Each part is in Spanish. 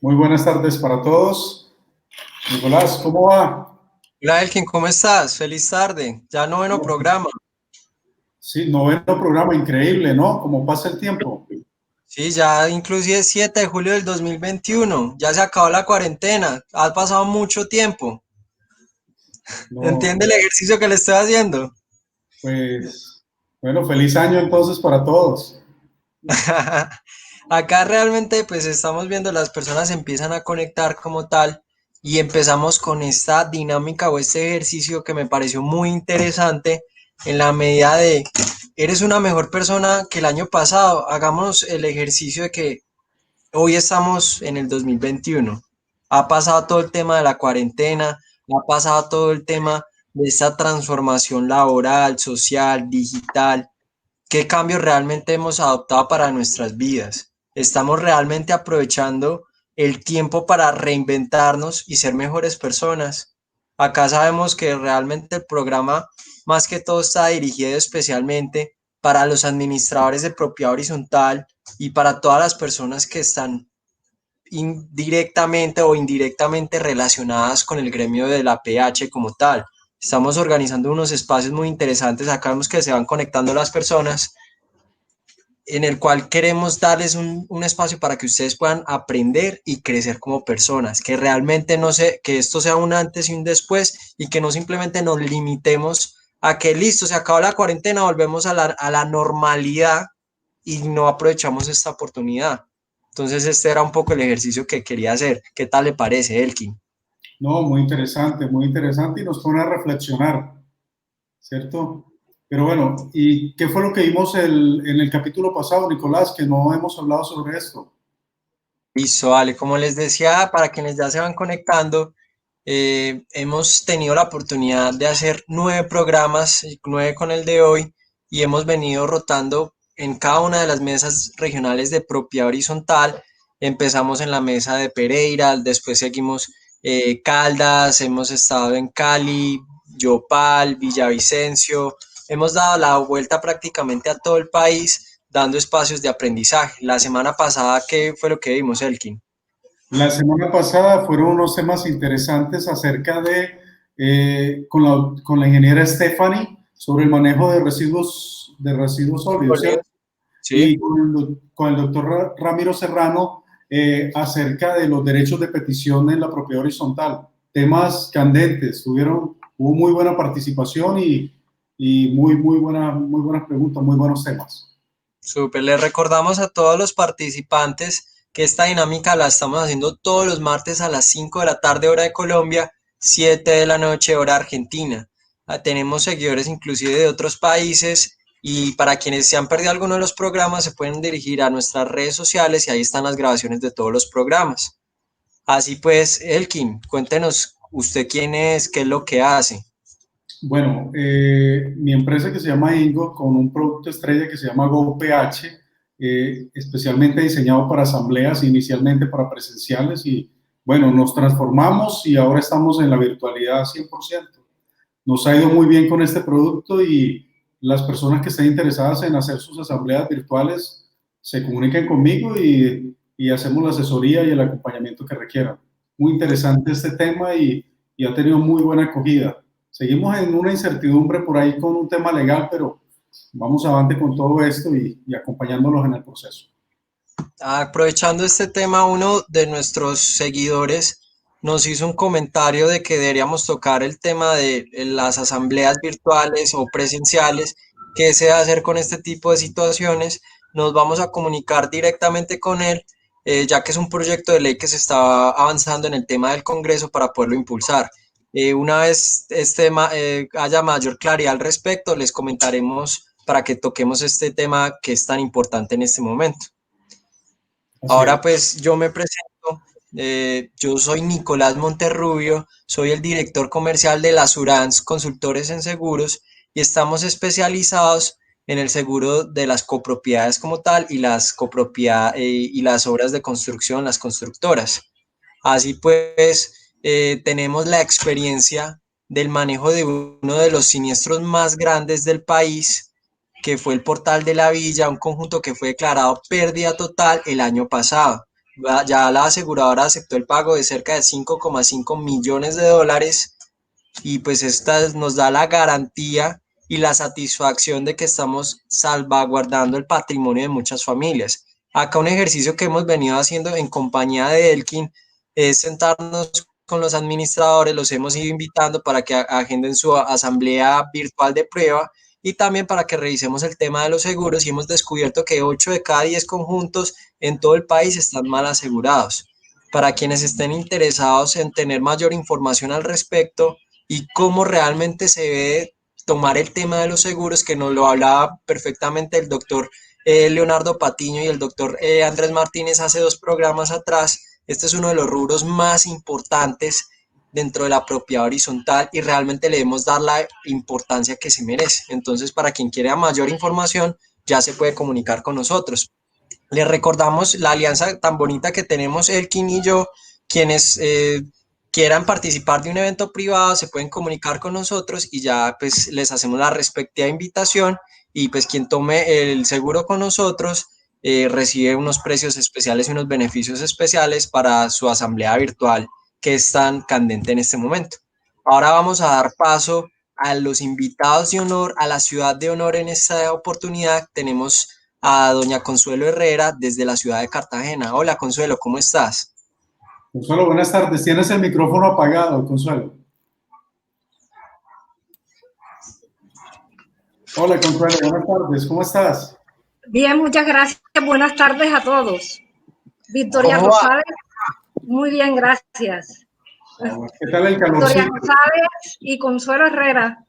Muy buenas tardes para todos. Nicolás, ¿cómo va? Hola Elkin, ¿cómo estás? Feliz tarde. Ya noveno programa. Sí, noveno programa, increíble, ¿no? Cómo pasa el tiempo. Sí, ya inclusive 7 de julio del 2021. Ya se acabó la cuarentena. Ha pasado mucho tiempo. No, ¿Entiende el ejercicio que le estoy haciendo? pues, bueno, feliz año entonces para todos. Acá realmente pues estamos viendo las personas empiezan a conectar como tal y empezamos con esta dinámica o este ejercicio que me pareció muy interesante en la medida de eres una mejor persona que el año pasado. Hagamos el ejercicio de que hoy estamos en el 2021. Ha pasado todo el tema de la cuarentena, ha pasado todo el tema de esta transformación laboral, social, digital. ¿Qué cambios realmente hemos adoptado para nuestras vidas? ¿Estamos realmente aprovechando el tiempo para reinventarnos y ser mejores personas? Acá sabemos que realmente el programa más que todo está dirigido especialmente para los administradores de propiedad horizontal y para todas las personas que están directamente o indirectamente relacionadas con el gremio de la PH como tal. Estamos organizando unos espacios muy interesantes, acá vemos que se van conectando las personas en el cual queremos darles un espacio para que ustedes puedan aprender y crecer como personas, que realmente no sé, que esto sea un antes y un después y que no simplemente nos limitemos a que listo, se acabó la cuarentena, volvemos a la normalidad y no aprovechamos esta oportunidad. Entonces este era un poco el ejercicio que quería hacer. ¿Qué tal le parece, Elkin? No, muy interesante y nos pone a reflexionar, ¿cierto? Pero bueno, ¿y qué fue lo que vimos en el capítulo pasado, Nicolás, que no hemos hablado sobre esto? Listo, vale. Como les decía, para quienes ya se van conectando, hemos tenido la oportunidad de hacer 9 programas, 9 con el de hoy, y hemos venido rotando en cada una de las mesas regionales de propiedad horizontal. Empezamos en la mesa de Pereira, después seguimos Caldas, hemos estado en Cali, Yopal, Villavicencio, hemos dado la vuelta prácticamente a todo el país dando espacios de aprendizaje. La semana pasada, ¿qué fue lo que vimos, Elkin? La semana pasada fueron unos temas interesantes acerca con la ingeniera Stephanie sobre el manejo de residuos sólidos, ¿cierto? Sí. Y con el doctor Ramiro Serrano acerca de los derechos de petición en la propiedad horizontal. Temas candentes, hubo muy buena participación y muy buenas preguntas, muy buenos temas. Súper, les recordamos a todos los participantes que esta dinámica la estamos haciendo todos los martes a las 5 de la tarde hora de Colombia, 7 de la noche hora Argentina. Tenemos seguidores inclusive de otros países y para quienes se han perdido alguno de los programas se pueden dirigir a nuestras redes sociales y ahí están las grabaciones de todos los programas. Así pues, Elkin, cuéntenos usted quién es, qué es lo que hace. Bueno, mi empresa que se llama Ingo, con un producto estrella que se llama GoPH, especialmente diseñado para asambleas, inicialmente para presenciales, y bueno, nos transformamos y ahora estamos en la virtualidad 100%. Nos ha ido muy bien con este producto y las personas que estén interesadas en hacer sus asambleas virtuales se comuniquen conmigo y hacemos la asesoría y el acompañamiento que requieran. Muy interesante este tema y ha tenido muy buena acogida. Seguimos en una incertidumbre por ahí con un tema legal, pero vamos adelante con todo esto y acompañándolos en el proceso. Aprovechando este tema, uno de nuestros seguidores nos hizo un comentario de que deberíamos tocar el tema de las asambleas virtuales o presenciales, qué se va a hacer con este tipo de situaciones. Nos vamos a comunicar directamente con él, ya que es un proyecto de ley que se está avanzando en el tema del Congreso para poderlo impulsar. Una vez haya mayor claridad al respecto, les comentaremos para que toquemos este tema que es tan importante en este momento. Así es. Ahora pues yo me presento, yo soy Nicolás Monterrubio, soy el director comercial de la Surans Consultores en Seguros y estamos especializados en el seguro de las copropiedades como tal y las y las obras de construcción, las constructoras. Así pues, tenemos la experiencia del manejo de uno de los siniestros más grandes del país, que fue el Portal de la Villa, un conjunto que fue declarado pérdida total el año pasado. Ya la aseguradora aceptó el pago de cerca de 5,5 millones de dólares y pues esta nos da la garantía y la satisfacción de que estamos salvaguardando el patrimonio de muchas familias. Acá un ejercicio que hemos venido haciendo en compañía de Elkin es sentarnos con los administradores, los hemos ido invitando para que agenden su asamblea virtual de prueba y también para que revisemos el tema de los seguros y hemos descubierto que 8 de cada 10 conjuntos en todo el país están mal asegurados. Para quienes estén interesados en tener mayor información al respecto, y cómo realmente se debe tomar el tema de los seguros, que nos lo hablaba perfectamente el doctor Leonardo Patiño y el doctor Andrés Martínez hace 2 programas atrás. Este es uno de los rubros más importantes dentro de la propiedad horizontal y realmente le debemos dar la importancia que se merece. Entonces, para quien quiera mayor información, ya se puede comunicar con nosotros. Les recordamos la alianza tan bonita que tenemos Elkin y yo, quienes quieran participar de un evento privado se pueden comunicar con nosotros y ya pues les hacemos la respectiva invitación y pues quien tome el seguro con nosotros recibe unos precios especiales y unos beneficios especiales para su asamblea virtual que es tan candente en este momento. Ahora vamos a dar paso a los invitados de honor, a la ciudad de honor en esta oportunidad. Tenemos a doña Consuelo Herrera desde la ciudad de Cartagena. Hola Consuelo, ¿cómo estás? Consuelo, buenas tardes. Tienes el micrófono apagado, Consuelo. Hola, Consuelo, buenas tardes. ¿Cómo estás? Bien, muchas gracias. Buenas tardes a todos. Victoria ¿Cómo va? Rosales, muy bien, gracias. ¿Qué tal el Victoria calorcito? Rosales y Consuelo Herrera,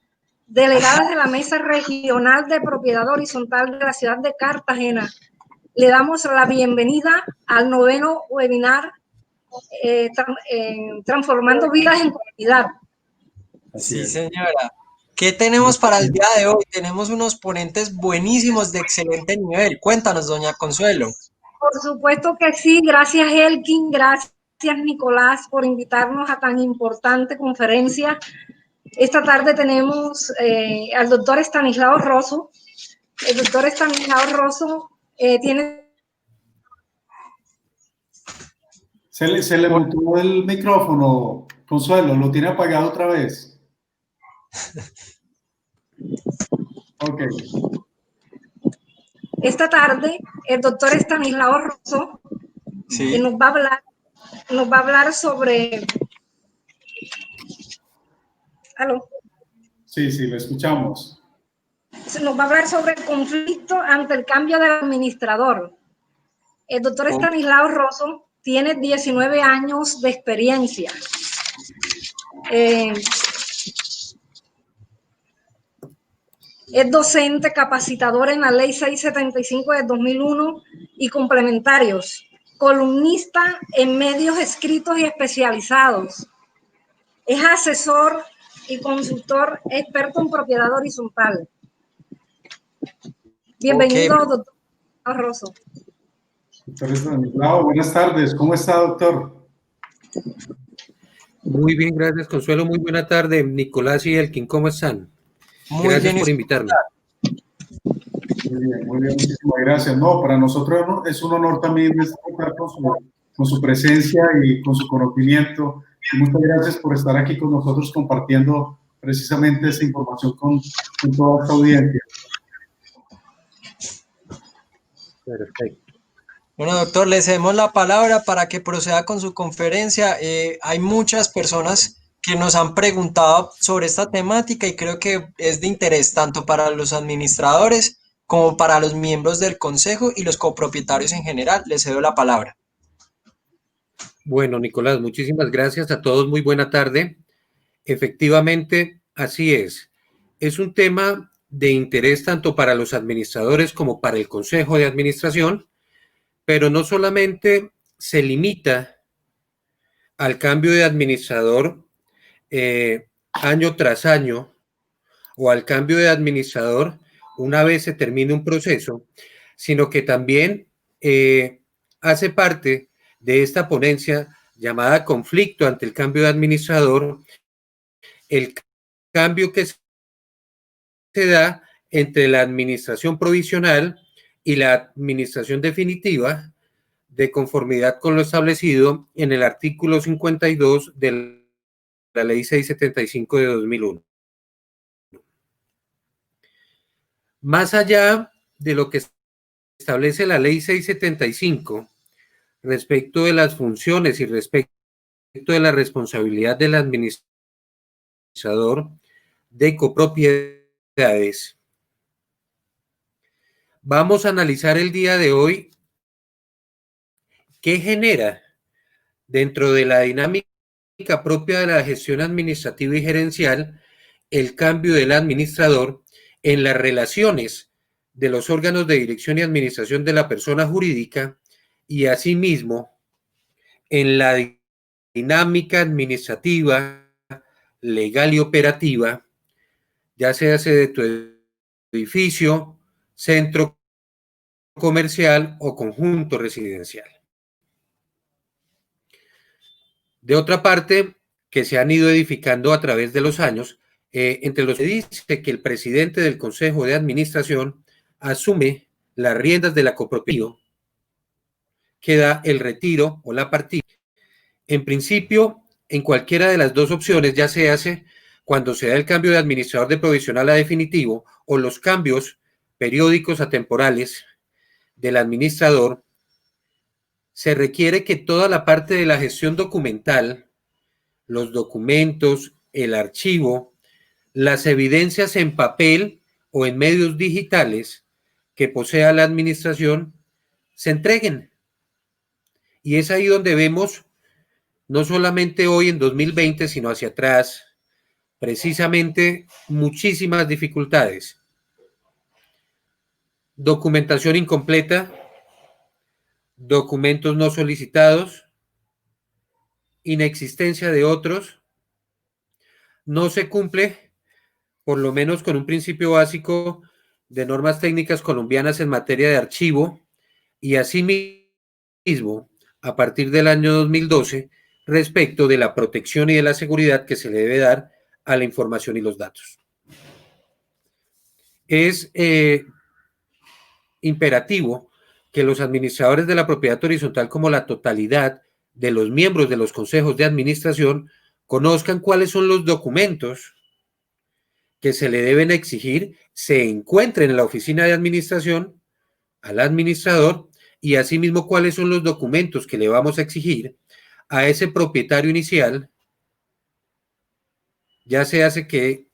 delegadas de la Mesa Regional de Propiedad Horizontal de la ciudad de Cartagena. Le damos la bienvenida al 9º webinar Transformando Vidas en Comunidad. Así Sí, es. señora. ¿Qué tenemos para el día de hoy? Tenemos unos ponentes buenísimos de excelente nivel. Cuéntanos, doña Consuelo. Por supuesto que sí, gracias Elkin, gracias Nicolás por invitarnos a tan importante conferencia. Esta tarde tenemos al doctor Estanislao Rosso. El doctor Estanislao Rosso tiene... Se le mutó el micrófono, Consuelo, lo tiene apagado otra vez. Ok. Esta tarde el doctor Estanislao Rosso Sí. nos va a hablar sobre... ¿Aló? Sí, sí, lo escuchamos. Nos va a hablar sobre el conflicto ante el cambio del administrador. El doctor Estanislao Rosso tiene 19 años de experiencia. Es docente capacitador en la Ley 675 de 2001 y complementarios, columnista en medios escritos y especializados. Es asesor y consultor experto en propiedad horizontal. Bienvenido, Ok. doctor Rosso. Doctor Estanislao, buenas tardes. ¿Cómo está, doctor? Muy bien, gracias, Consuelo. Muy buena tarde, Nicolás y Elkin. ¿Cómo están? Muy Gracias bien. por invitarme. Muy bien, muchísimas gracias. No, para nosotros es un honor también estar con su presencia y con su conocimiento. Y muchas gracias por estar aquí con nosotros compartiendo precisamente esta información con toda esta audiencia. Perfecto. Bueno, doctor, le cedemos la palabra para que proceda con su conferencia. Hay muchas personas que nos han preguntado sobre esta temática y creo que es de interés tanto para los administradores como para los miembros del consejo y los copropietarios en general. Le cedo la palabra. Bueno, Nicolás, muchísimas gracias a todos. Muy buena tarde. Efectivamente, así es. Es un tema de interés tanto para los administradores como para el consejo de administración, pero no solamente se limita al cambio de administrador año tras año o al cambio de administrador una vez se termine un proceso, sino que también hace parte de esta ponencia llamada conflicto ante el cambio de administrador, el cambio que se da entre la administración provisional y la administración definitiva, de conformidad con lo establecido en el artículo 52 de la Ley 675 de 2001. Más allá de lo que establece la Ley 675 respecto de las funciones y respecto de la responsabilidad del administrador de copropiedades, vamos a analizar el día de hoy qué genera dentro de la dinámica propia de la gestión administrativa y gerencial el cambio del administrador en las relaciones de los órganos de dirección y administración de la persona jurídica y asimismo en la dinámica administrativa, legal y operativa, ya sea de tu edificio, centro comercial o conjunto residencial. De otra parte, que se han ido edificando a través de los años, entre los que dice que el presidente del Consejo de Administración asume las riendas de la copropiedad, que da el retiro o la partida. En principio, en cualquiera de las dos opciones ya se hace cuando se da el cambio de administrador de provisional a definitivo o los cambios periódicos a temporales del administrador. Se requiere que toda la parte de la gestión documental, los documentos, el archivo, las evidencias en papel o en medios digitales que posea la administración, se entreguen. Y es ahí donde vemos, no solamente hoy en 2020, sino hacia atrás, precisamente muchísimas dificultades. Documentación incompleta, documentos no solicitados, inexistencia de otros, no se cumple, por lo menos con un principio básico de normas técnicas colombianas en materia de archivo, y asimismo, a partir del año 2012, respecto de la protección y de la seguridad que se le debe dar a la información y los datos. Es imperativo que los administradores de la propiedad horizontal, como la totalidad de los miembros de los consejos de administración, conozcan cuáles son los documentos que se le deben exigir, se encuentren en la oficina de administración al administrador y asimismo cuáles son los documentos que le vamos a exigir a ese propietario inicial, ya se hace que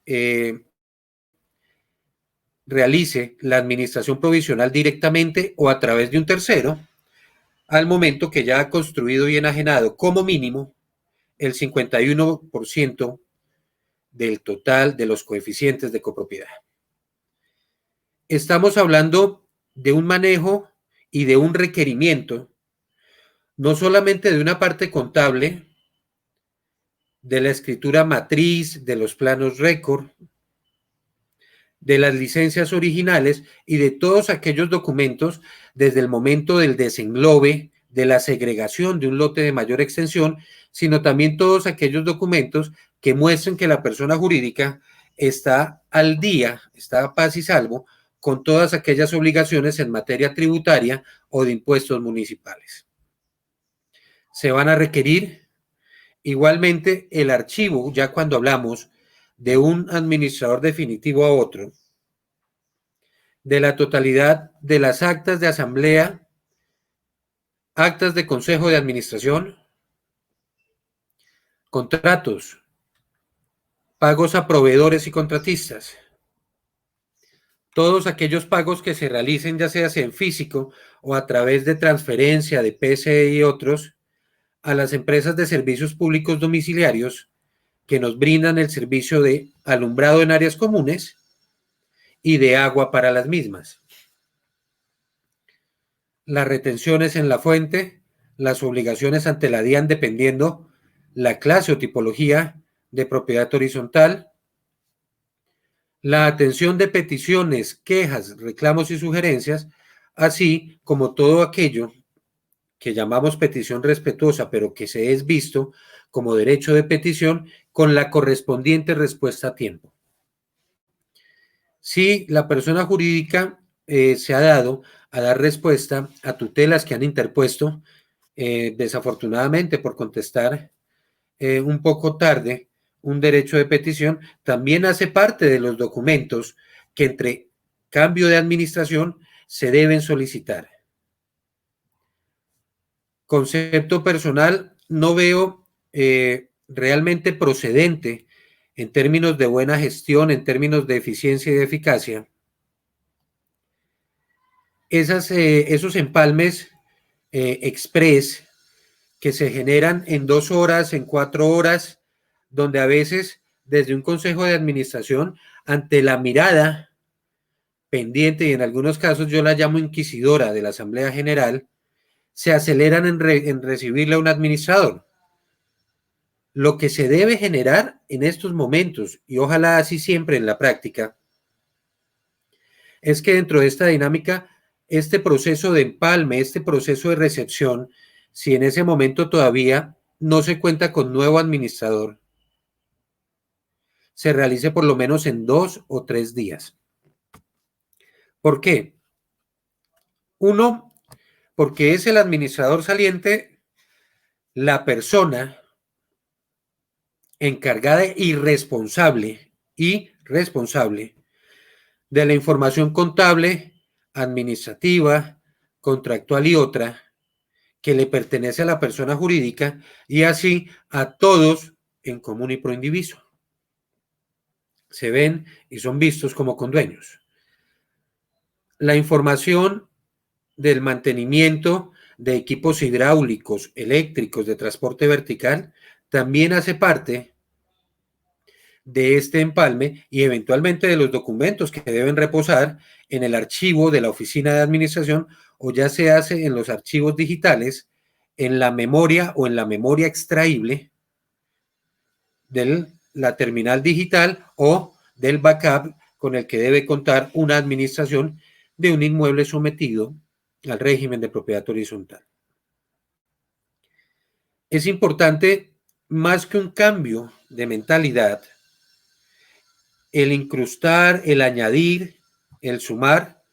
realice la administración provisional directamente o a través de un tercero, al momento que ya ha construido y enajenado como mínimo el 51% del total de los coeficientes de copropiedad. Estamos hablando de un manejo y de un requerimiento, no solamente de una parte contable, de la escritura matriz, de los planos récord, de las licencias originales y de todos aquellos documentos desde el momento del desenglobe, de la segregación de un lote de mayor extensión, sino también todos aquellos documentos que muestren que la persona jurídica está al día, está a paz y salvo con todas aquellas obligaciones en materia tributaria o de impuestos municipales. Se van a requerir igualmente el archivo, ya cuando hablamos de un administrador definitivo a otro, de la totalidad de las actas de asamblea, actas de consejo de administración, contratos, pagos a proveedores y contratistas, todos aquellos pagos que se realicen ya sea en físico o a través de transferencia de PCE y otros a las empresas de servicios públicos domiciliarios que nos brindan el servicio de alumbrado en áreas comunes y de agua para las mismas. Las retenciones en la fuente, las obligaciones ante la DIAN dependiendo la clase o tipología de propiedad horizontal, la atención de peticiones, quejas, reclamos y sugerencias, así como todo aquello que llamamos petición respetuosa, pero que se es visto como derecho de petición con la correspondiente respuesta a tiempo. Si la persona jurídica se ha dado a dar respuesta a tutelas que han interpuesto, desafortunadamente por contestar un poco tarde un derecho de petición, también hace parte de los documentos que entre cambio de administración se deben solicitar. Concepto personal, no veo realmente procedente en términos de buena gestión, en términos de eficiencia y de eficacia, esos empalmes express que se generan en 2 horas, en 4 horas, donde a veces desde un consejo de administración, ante la mirada pendiente y en algunos casos yo la llamo inquisidora de la Asamblea General, se aceleran en recibirle a un administrador. Lo que se debe generar en estos momentos, y ojalá así siempre en la práctica, es que dentro de esta dinámica, este proceso de empalme, este proceso de recepción, si en ese momento todavía no se cuenta con nuevo administrador, se realice por lo menos en 2 o 3 días. ¿Por qué? Uno, porque es el administrador saliente la persona encargada y responsable de la información contable, administrativa, contractual y otra que le pertenece a la persona jurídica y así a todos en común y pro indiviso. Se ven y son vistos como condueños. La información del mantenimiento de equipos hidráulicos, eléctricos, de transporte vertical, también hace parte de este empalme y eventualmente de los documentos que deben reposar en el archivo de la oficina de administración o ya se hace en los archivos digitales, en la memoria o en la memoria extraíble de la terminal digital o del backup con el que debe contar una administración de un inmueble sometido al régimen de propiedad horizontal. Es importante, más que un cambio de mentalidad, el incrustar, el añadir, el sumar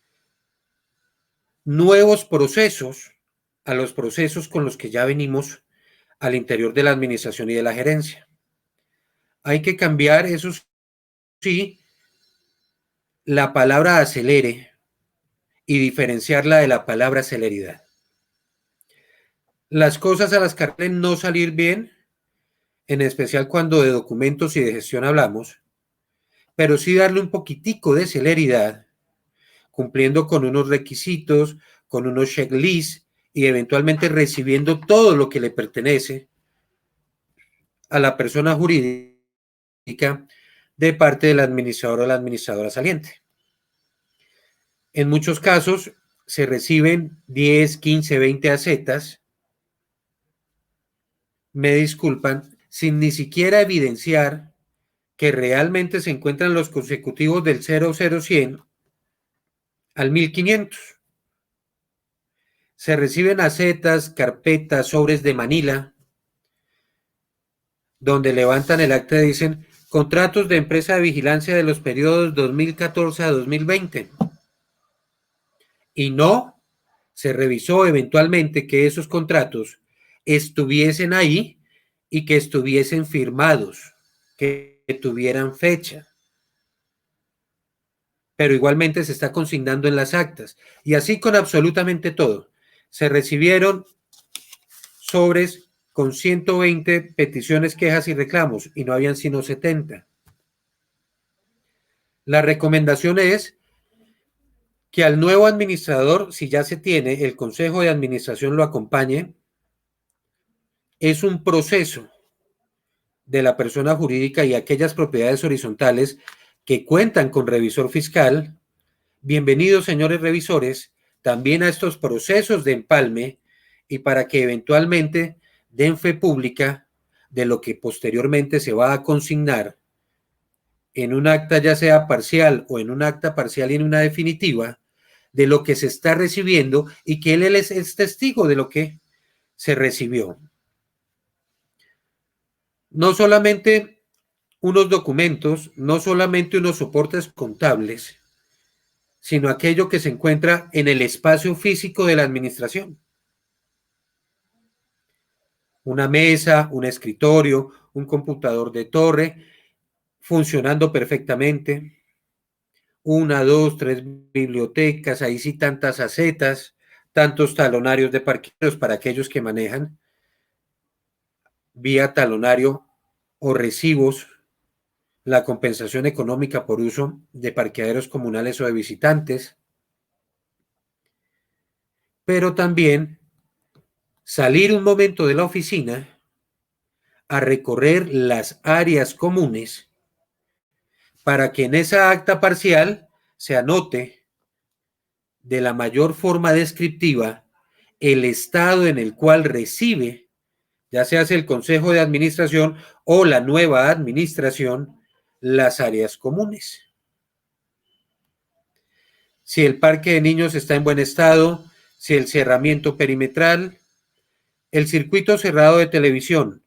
nuevos procesos a los procesos con los que ya venimos al interior de la administración y de la gerencia. Hay que cambiar, eso sí, la palabra acelere y diferenciarla de la palabra celeridad. Las cosas a las que pueden no salir bien, en especial cuando de documentos y de gestión hablamos, pero sí darle un poquitico de celeridad, cumpliendo con unos requisitos, con unos checklists y eventualmente recibiendo todo lo que le pertenece a la persona jurídica de parte del administrador o la administradora saliente. En muchos casos se reciben 10, 15, 20 acetas, me disculpan, sin ni siquiera evidenciar que realmente se encuentran los consecutivos del 00-100 al 1500. Se reciben acetas, carpetas, sobres de Manila, donde levantan el acta y dicen contratos de empresa de vigilancia de los periodos 2014 a 2020. Y no se revisó eventualmente que esos contratos estuviesen ahí y que estuviesen firmados, que tuvieran fecha. Pero igualmente se está consignando en las actas. Y así con absolutamente todo. Se recibieron sobres con 120 peticiones, quejas y reclamos, y no habían sino 70. La recomendación es que al nuevo administrador, si ya se tiene, el consejo de administración lo acompañe. Es un proceso de la persona jurídica y aquellas propiedades horizontales que cuentan con revisor fiscal. Bienvenidos, señores revisores, también a estos procesos de empalme y para que eventualmente den fe pública de lo que posteriormente se va a consignar en un acta ya sea parcial o en un acta parcial y en una definitiva de lo que se está recibiendo y que él es testigo de lo que se recibió. No solamente unos documentos, no solamente unos soportes contables, sino aquello que se encuentra en el espacio físico de la administración. Una mesa, un escritorio, un computador de torre, funcionando perfectamente. 1, 2, 3 bibliotecas, ahí sí tantas acetas, tantos talonarios de parqueaderos para aquellos que manejan vía talonario o recibos la compensación económica por uso de parqueaderos comunales o de visitantes, pero también salir un momento de la oficina a recorrer las áreas comunes para que en esa acta parcial se anote de la mayor forma descriptiva el estado en el cual recibe, ya sea el Consejo de Administración o la nueva administración, las áreas comunes. Si el parque de niños está en buen estado, si el cerramiento perimetral, el circuito cerrado de televisión,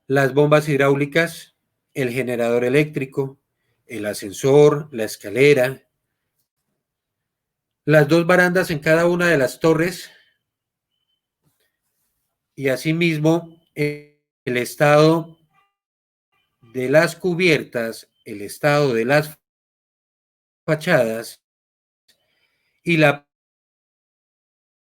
las bombas hidráulicas, el generador eléctrico, el ascensor, la escalera, las 2 barandas en cada una de las torres y asimismo el estado de las cubiertas, el estado de las fachadas y la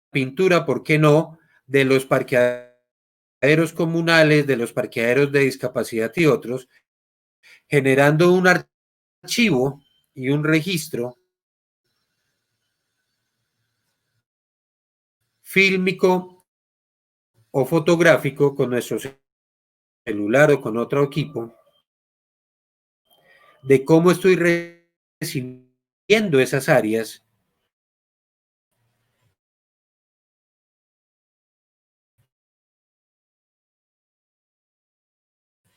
pintura, ¿por qué no?, de los parqueaderos comunales, de los parqueaderos de discapacidad y otros, generando un archivo y un registro fílmico o fotográfico con nuestro celular o con otro equipo de cómo estoy recibiendo esas áreas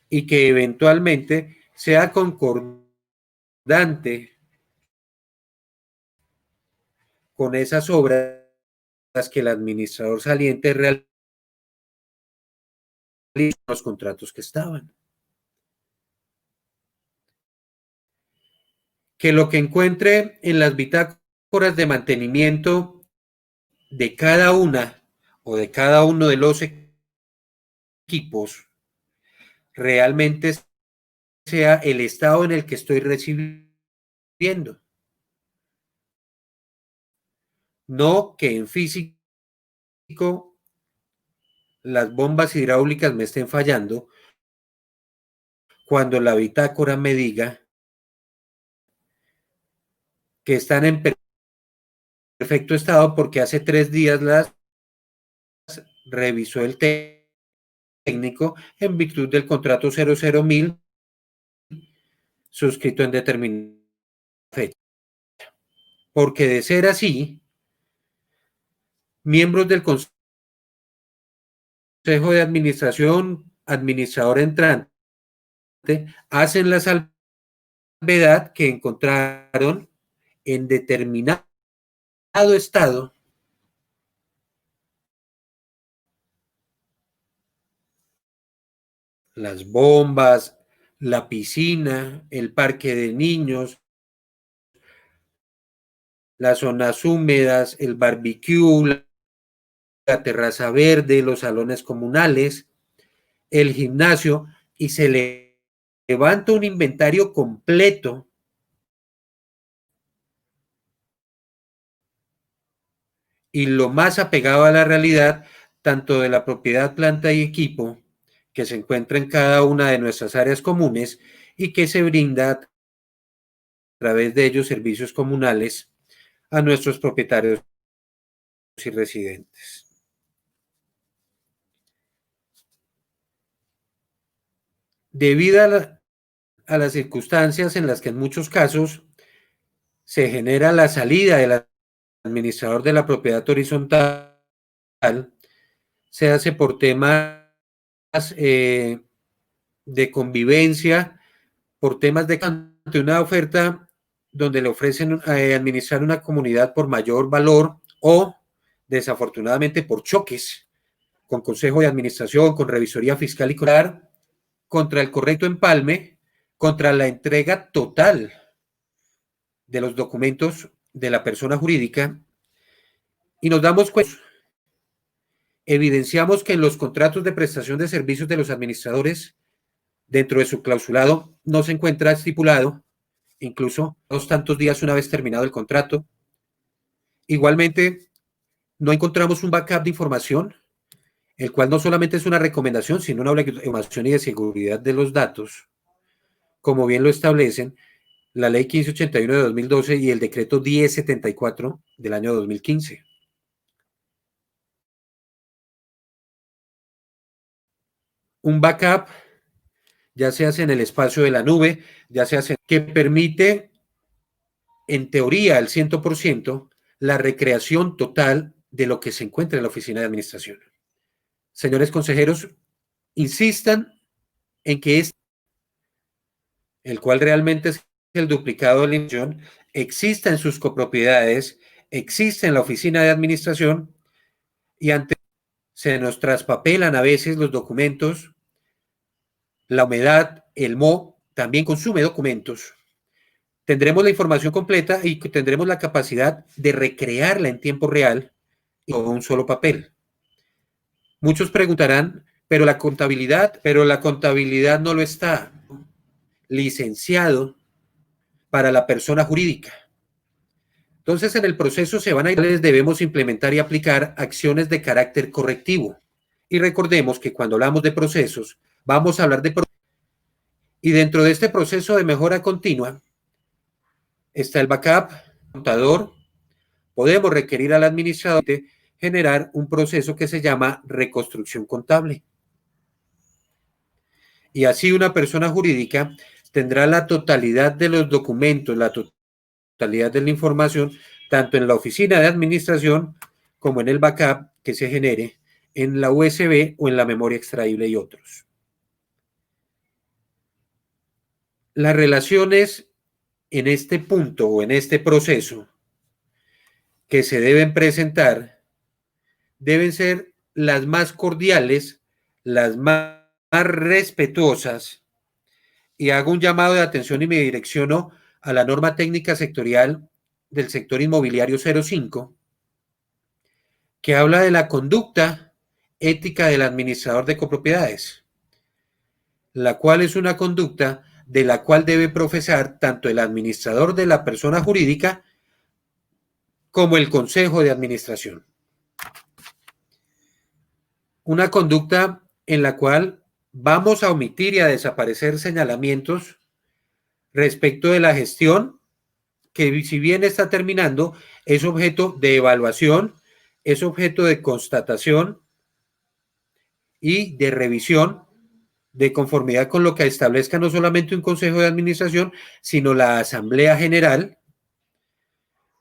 y que eventualmente sea concordante con esas obras que el administrador saliente realizó los contratos que estaban. Que lo que encuentre en las bitácoras de mantenimiento de cada una o de cada uno de los equipos realmente sea el estado en el que estoy recibiendo. No que en físico las bombas hidráulicas me estén fallando cuando la bitácora me diga que están en perfecto estado porque hace 3 días las revisó el técnico en virtud del contrato 00.000 suscrito en determinada fecha. Porque de ser así, miembros del Consejo de Administración, administrador entrante, hacen la salvedad que encontraron en determinado estado las bombas, la piscina, el parque de niños, las zonas húmedas, el barbecue, la terraza verde, los salones comunales, el gimnasio, y se le levanta un inventario completo y lo más apegado a la realidad, tanto de la propiedad, planta y equipo que se encuentra en cada una de nuestras áreas comunes y que se brinda a través de ellos servicios comunales a nuestros propietarios y residentes. Debido a las circunstancias en las que en muchos casos se genera la salida del administrador de la propiedad horizontal, se hace por temas de convivencia, por temas de una oferta donde le ofrecen administrar una comunidad por mayor valor o desafortunadamente por choques con consejo de administración, con revisoría fiscal y contra el correcto empalme, contra la entrega total de los documentos de la persona jurídica y nos damos cuenta, evidenciamos que en los contratos de prestación de servicios de los administradores, dentro de su clausulado, no se encuentra estipulado, incluso unos tantos días una vez terminado el contrato. Igualmente, no encontramos un backup de información, el cual no solamente es una recomendación, sino una obligación y de seguridad de los datos, como bien lo establecen la Ley 1581 de 2012 y el Decreto 1074 del año 2015. Un backup, ya se hace en el espacio de la nube, ya se hace, que permite, en teoría, al 100%, la recreación total de lo que se encuentra en la oficina de administración. Señores consejeros, insistan en que el cual realmente es el duplicado de la información, exista en sus copropiedades, existe en la oficina de administración y antes se nos traspapelan a veces los documentos, la humedad, el moho también consume documentos. Tendremos la información completa y tendremos la capacidad de recrearla en tiempo real con un solo papel. Muchos preguntarán, pero la contabilidad no lo está licenciado para la persona jurídica. Entonces, en el proceso debemos implementar y aplicar acciones de carácter correctivo. Y recordemos que cuando hablamos de procesos, vamos a hablar de y dentro de este proceso de mejora continua está el backup, contador. Podemos requerir al administrador generar un proceso que se llama reconstrucción contable. Y así una persona jurídica tendrá la totalidad de los documentos, la totalidad de la información, tanto en la oficina de administración como en el backup que se genere en la USB o en la memoria extraíble y otros. Las relaciones en este punto o en este proceso que se deben presentar deben ser las más cordiales, las más respetuosas, y hago un llamado de atención y me direcciono a la norma técnica sectorial del sector inmobiliario 05, que habla de la conducta ética del administrador de copropiedades, la cual es una conducta de la cual debe profesar tanto el administrador de la persona jurídica como el consejo de administración. Una conducta en la cual vamos a omitir y a desaparecer señalamientos respecto de la gestión, que si bien está terminando, es objeto de evaluación, es objeto de constatación y de revisión de conformidad con lo que establezca no solamente un consejo de administración, sino la Asamblea General,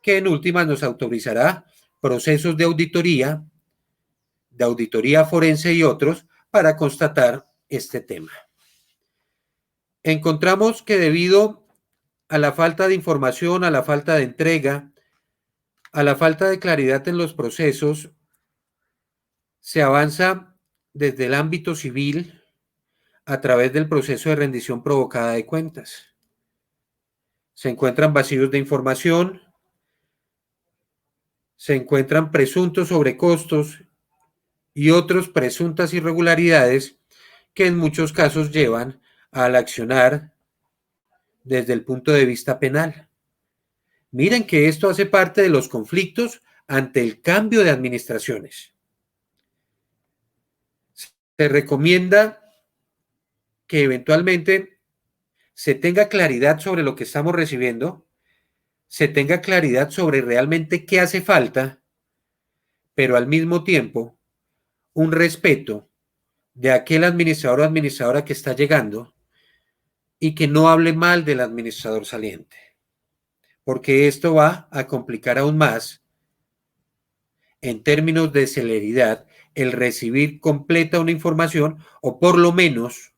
que en últimas nos autorizará procesos de auditoría forense y otros para constatar este tema. Encontramos que debido a la falta de información, a la falta de entrega, a la falta de claridad en los procesos, se avanza desde el ámbito civil a través del proceso de rendición provocada de cuentas. Se encuentran vacíos de información, se encuentran presuntos sobrecostos y otras presuntas irregularidades que en muchos casos llevan al accionar desde el punto de vista penal. Miren que esto hace parte de los conflictos ante el cambio de administraciones. Se recomienda que eventualmente se tenga claridad sobre lo que estamos recibiendo, se tenga claridad sobre realmente qué hace falta, pero al mismo tiempo un respeto de aquel administrador o administradora que está llegando y que no hable mal del administrador saliente, porque esto va a complicar aún más en términos de celeridad el recibir completa una información o por lo menos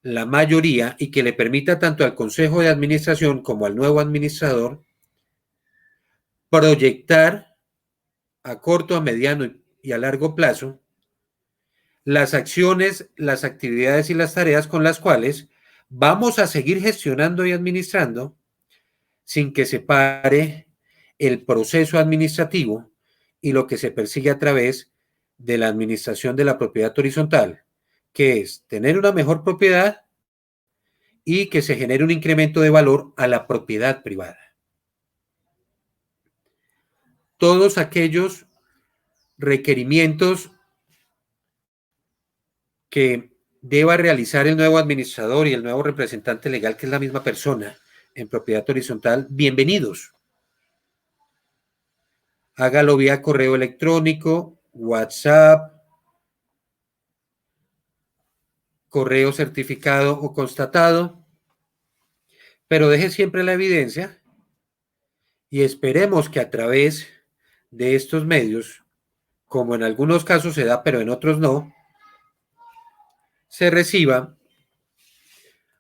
la mayoría, y que le permita tanto al Consejo de Administración como al nuevo administrador proyectar a corto, a mediano y a largo plazo las acciones, las actividades y las tareas con las cuales vamos a seguir gestionando y administrando sin que se pare el proceso administrativo y lo que se persigue a través de la administración de la propiedad horizontal, que es tener una mejor propiedad y que se genere un incremento de valor a la propiedad privada. Todos aquellos requerimientos que deba realizar el nuevo administrador y el nuevo representante legal, que es la misma persona en propiedad horizontal, bienvenidos. Hágalo vía correo electrónico, WhatsApp, correo certificado o constatado, pero deje siempre la evidencia y esperemos que a través de estos medios, como en algunos casos se da, pero en otros no, se reciba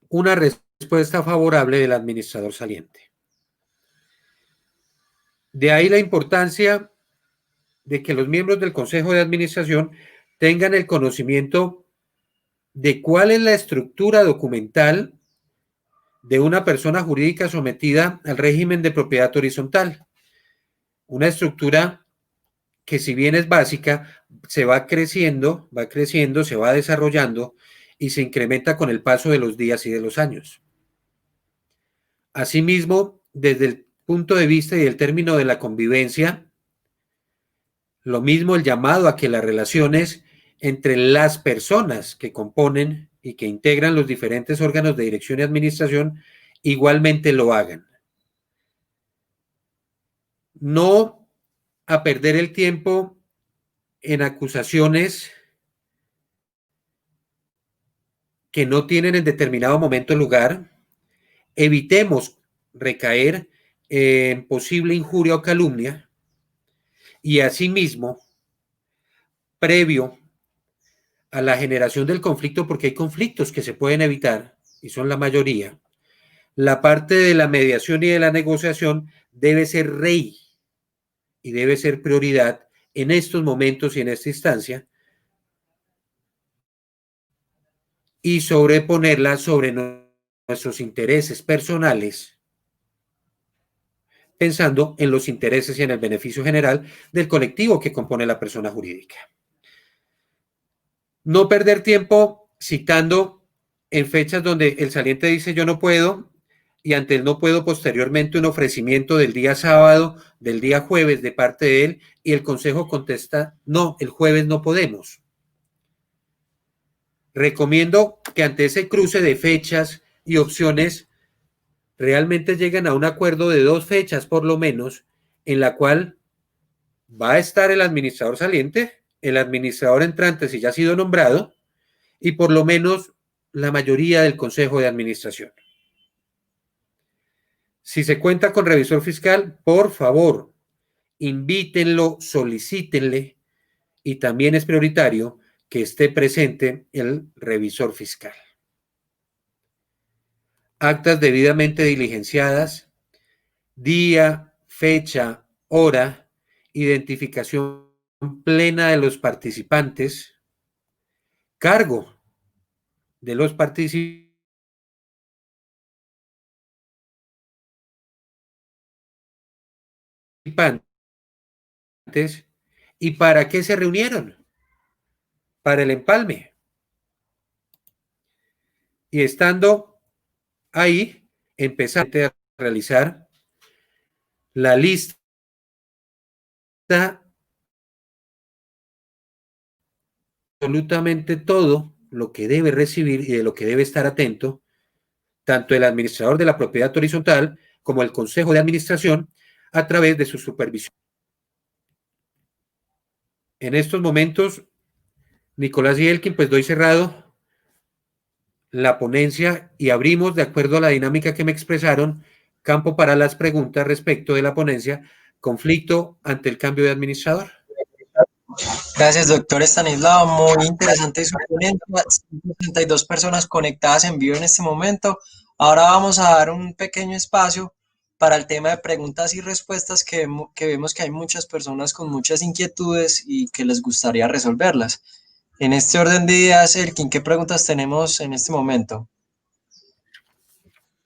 una respuesta favorable del administrador saliente. De ahí la importancia de que los miembros del Consejo de Administración tengan el conocimiento de cuál es la estructura documental de una persona jurídica sometida al régimen de propiedad horizontal. Una estructura que, si bien es básica, se va creciendo, se va desarrollando y se incrementa con el paso de los días y de los años. Asimismo, desde el punto de vista y el término de la convivencia, lo mismo el llamado a que las relaciones entre las personas que componen y que integran los diferentes órganos de dirección y administración igualmente lo hagan. No a perder el tiempo en acusaciones que no tienen en determinado momento lugar. Evitemos recaer en posible injuria o calumnia y asimismo, previo a la generación del conflicto, porque hay conflictos que se pueden evitar y son la mayoría, la parte de la mediación y de la negociación debe ser rey y debe ser prioridad en estos momentos y en esta instancia, y sobreponerla sobre nuestros intereses personales, pensando en los intereses y en el beneficio general del colectivo que compone la persona jurídica. No perder tiempo citando en fechas donde el saliente dice yo no puedo, y ante el no puedo posteriormente un ofrecimiento del día sábado, del día jueves de parte de él, y el consejo contesta no, el jueves no podemos. Recomiendo que ante ese cruce de fechas y opciones realmente lleguen a un acuerdo de 2 fechas por lo menos, en la cual va a estar el administrador saliente, el administrador entrante si ya ha sido nombrado, y por lo menos la mayoría del consejo de administración. Si se cuenta con revisor fiscal, por favor, invítenlo, solicítenle, y también es prioritario que esté presente el revisor fiscal. Actas debidamente diligenciadas, día, fecha, hora, identificación plena de los participantes, cargo de los participantes y para qué se reunieron. Para el empalme. Y estando ahí, empezar a realizar la lista absolutamente todo lo que debe recibir y de lo que debe estar atento, tanto el administrador de la propiedad horizontal como el consejo de administración a través de su supervisión. En estos momentos, Nicolás y Elkin, pues doy cerrado la ponencia y abrimos, de acuerdo a la dinámica que me expresaron, campo para las preguntas respecto de la ponencia, conflicto ante el cambio de administrador. Gracias, doctor Estanislao. Muy interesante su ponencia. 162 personas conectadas en vivo en este momento. Ahora vamos a dar un pequeño espacio para el tema de preguntas y respuestas que vemos que hay muchas personas con muchas inquietudes y que les gustaría resolverlas. En este orden de ideas, Elkin, ¿qué preguntas tenemos en este momento?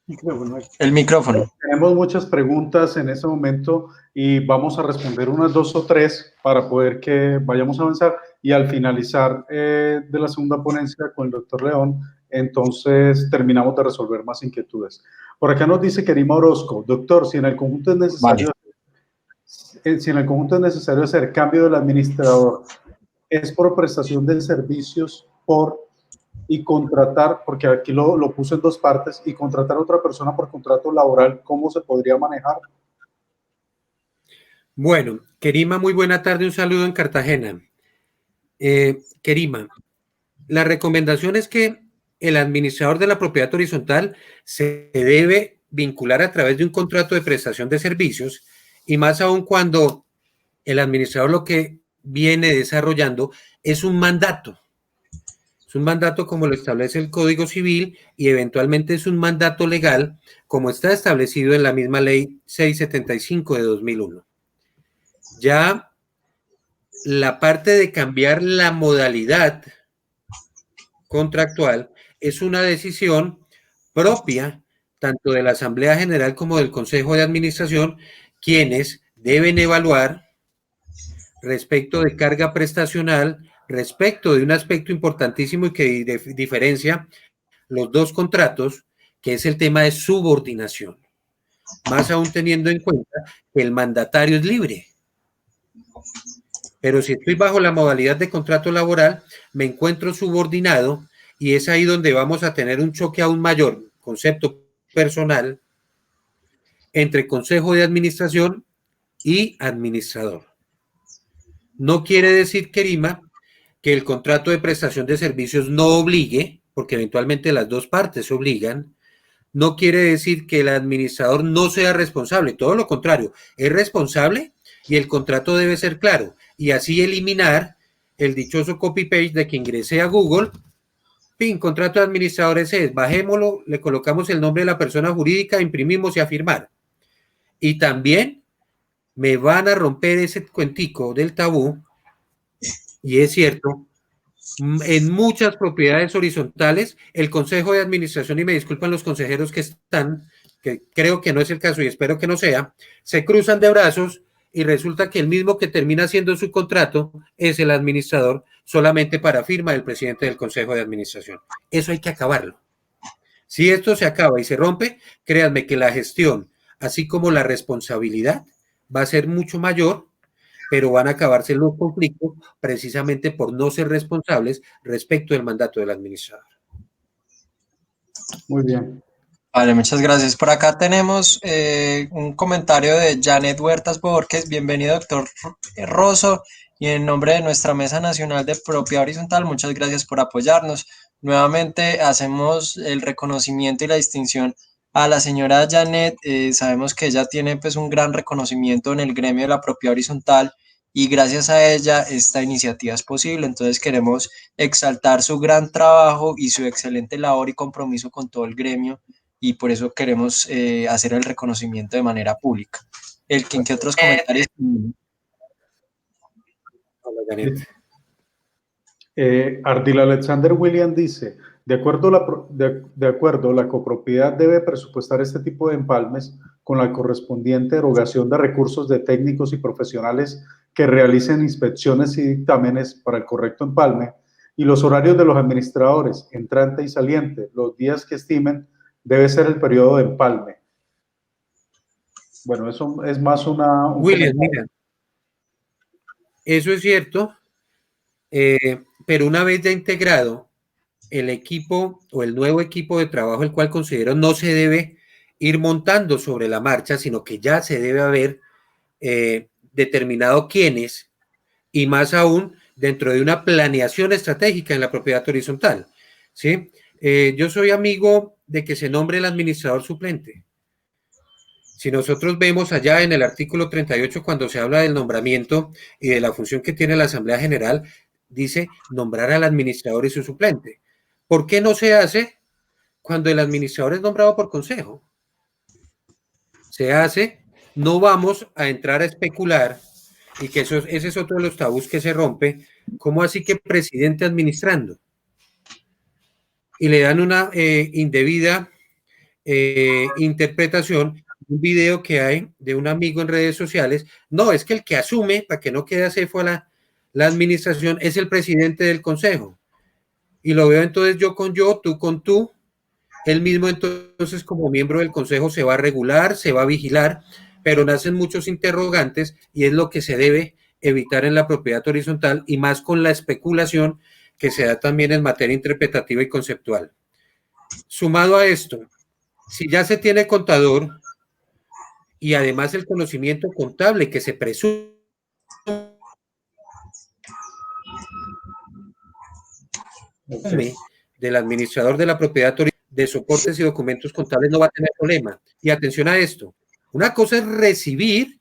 El micrófono. Tenemos muchas preguntas en este momento y vamos a responder unas 2 o 3 para poder que vayamos a avanzar, y al finalizar de la segunda ponencia con el doctor León, entonces terminamos de resolver más inquietudes. Por acá nos dice Kerima Orozco: doctor, si en el conjunto es necesario, si en el conjunto es necesario hacer cambio del administrador, ¿es por prestación de servicios y contratar, porque aquí lo puse en 2 partes, y contratar a otra persona por contrato laboral, cómo se podría manejar? Bueno, Kerima, muy buena tarde, un saludo en Cartagena. Kerima, la recomendación es que el administrador de la propiedad horizontal se debe vincular a través de un contrato de prestación de servicios, y más aún cuando el administrador lo que viene desarrollando es un mandato. Es un mandato como lo establece el Código Civil, y eventualmente es un mandato legal como está establecido en la misma ley 675 de 2001. Ya la parte de cambiar la modalidad contractual es una decisión propia tanto de la Asamblea General como del Consejo de Administración, quienes deben evaluar respecto de carga prestacional, respecto de un aspecto importantísimo y que diferencia los 2 contratos, que es el tema de subordinación, más aún teniendo en cuenta que el mandatario es libre. Pero si estoy bajo la modalidad de contrato laboral, me encuentro subordinado, y es ahí donde vamos a tener un choque aún mayor, concepto personal, entre consejo de administración y administrador. No quiere decir, Kerima, que el contrato de prestación de servicios no obligue, porque eventualmente las 2 partes obligan. No quiere decir que el administrador no sea responsable, todo lo contrario, es responsable, y el contrato debe ser claro, y así eliminar el dichoso copy-paste de que ingresé a Google, fin, contrato de administradores es, bajémoslo, le colocamos el nombre de la persona jurídica, imprimimos y a firmar. Y también me van a romper ese cuentico del tabú, y es cierto, en muchas propiedades horizontales, el consejo de administración, y me disculpan los consejeros que están, que creo que no es el caso y espero que no sea, se cruzan de brazos, y resulta que el mismo que termina haciendo su contrato es el administrador, solamente para firma del presidente del consejo de administración. Eso hay que acabarlo. Si esto se acaba y se rompe, créanme que la gestión, así como la responsabilidad, va a ser mucho mayor, pero van a acabarse los conflictos precisamente por no ser responsables respecto del mandato del administrador. Muy bien. Vale, muchas gracias. Por acá tenemos un comentario de Janet Huertas Borges. Bienvenido, doctor Rosso. Y en nombre de nuestra Mesa Nacional de Propiedad Horizontal, muchas gracias por apoyarnos. Nuevamente hacemos el reconocimiento y la distinción a la señora Janet. Sabemos que ella tiene pues un gran reconocimiento en el gremio de la propiedad horizontal, y gracias a ella esta iniciativa es posible. Entonces queremos exaltar su gran trabajo y su excelente labor y compromiso con todo el gremio, y por eso queremos hacer el reconocimiento de manera pública. ¿Qué otros comentarios? Hola, Janet. Ardil Alexander William dice: de acuerdo, la copropiedad debe presupuestar este tipo de empalmes con la correspondiente erogación de recursos de técnicos y profesionales que realicen inspecciones y dictámenes para el correcto empalme, y los horarios de los administradores, entrante y saliente, los días que estimen, debe ser el periodo de empalme. Bueno, eso es más un William, mira, eso es cierto, pero una vez ya integrado el equipo o el nuevo equipo de trabajo, el cual considero no se debe ir montando sobre la marcha, sino que ya se debe haber determinado quiénes, y más aún dentro de una planeación estratégica en la propiedad horizontal, ¿sí? Yo soy amigo de que se nombre el administrador suplente. Si nosotros vemos allá en el artículo 38, cuando se habla del nombramiento y de la función que tiene la Asamblea General, dice nombrar al administrador y su suplente. ¿Por qué no se hace cuando el administrador es nombrado por consejo? Se hace, no vamos a entrar a especular, y que ese es otro de los tabús que se rompe. ¿Cómo así que presidente administrando? Y le dan una indebida interpretación, un video que hay de un amigo en redes sociales. No, es que el que asume, para que no quede acefo a la administración, es el presidente del consejo. Y lo veo entonces yo con yo, tú con tú. Él mismo entonces como miembro del consejo se va a regular, se va a vigilar, pero nacen muchos interrogantes y es lo que se debe evitar en la propiedad horizontal y más con la especulación que se da también en materia interpretativa y conceptual. Sumado a esto, si ya se tiene contador y además el conocimiento contable que se presume del administrador de la propiedad de soportes y documentos contables, no va a tener problema. Y atención a esto, una cosa es recibir,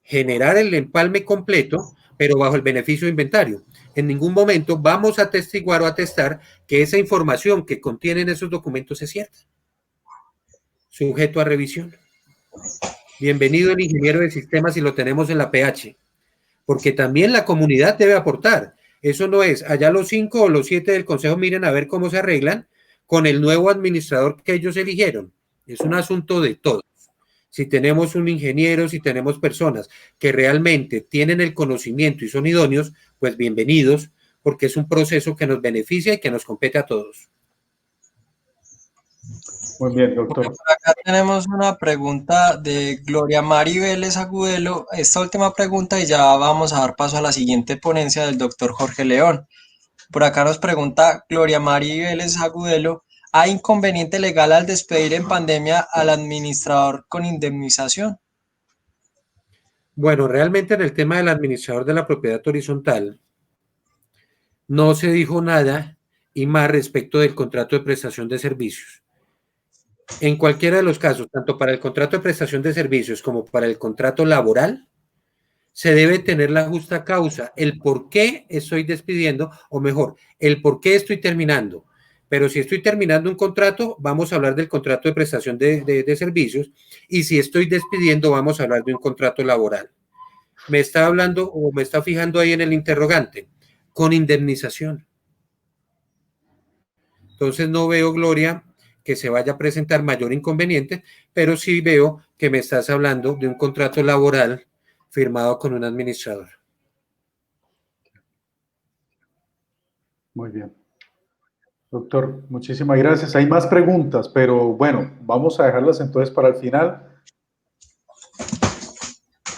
generar el empalme completo, pero bajo el beneficio de inventario. En ningún momento vamos a atestiguar o atestar que esa información que contienen esos documentos es cierta. Sujeto a revisión. Bienvenido el ingeniero de sistemas y lo tenemos en la PH, porque también la comunidad debe aportar. Eso no es, allá los 5 o los 7 del consejo miren a ver cómo se arreglan con el nuevo administrador que ellos eligieron. Es un asunto de todos. Si tenemos un ingeniero, si tenemos personas que realmente tienen el conocimiento y son idóneos, pues bienvenidos, porque es un proceso que nos beneficia y que nos compete a todos. Muy bien, doctor. Bueno, por acá tenemos una pregunta de Gloria Mari Vélez Agudelo. Esta última pregunta y ya vamos a dar paso a la siguiente ponencia del doctor Jorge León. Por acá nos pregunta Gloria Mari Vélez Agudelo, ¿hay inconveniente legal al despedir en pandemia al administrador con indemnización? Bueno, realmente en el tema del administrador de la propiedad horizontal no se dijo nada y más respecto del contrato de prestación de servicios. En cualquiera de los casos, tanto para el contrato de prestación de servicios como para el contrato laboral, se debe tener la justa causa, el por qué estoy despidiendo, o mejor, el por qué estoy terminando. Pero si estoy terminando un contrato, vamos a hablar del contrato de prestación de servicios, y si estoy despidiendo, vamos a hablar de un contrato laboral. Me está hablando o me está fijando ahí en el interrogante, con indemnización. Entonces no veo, Gloria, que se vaya a presentar mayor inconveniente, pero sí veo que me estás hablando de un contrato laboral firmado con un administrador. Muy bien. Doctor, muchísimas gracias. Hay más preguntas, pero bueno, vamos a dejarlas entonces para el final.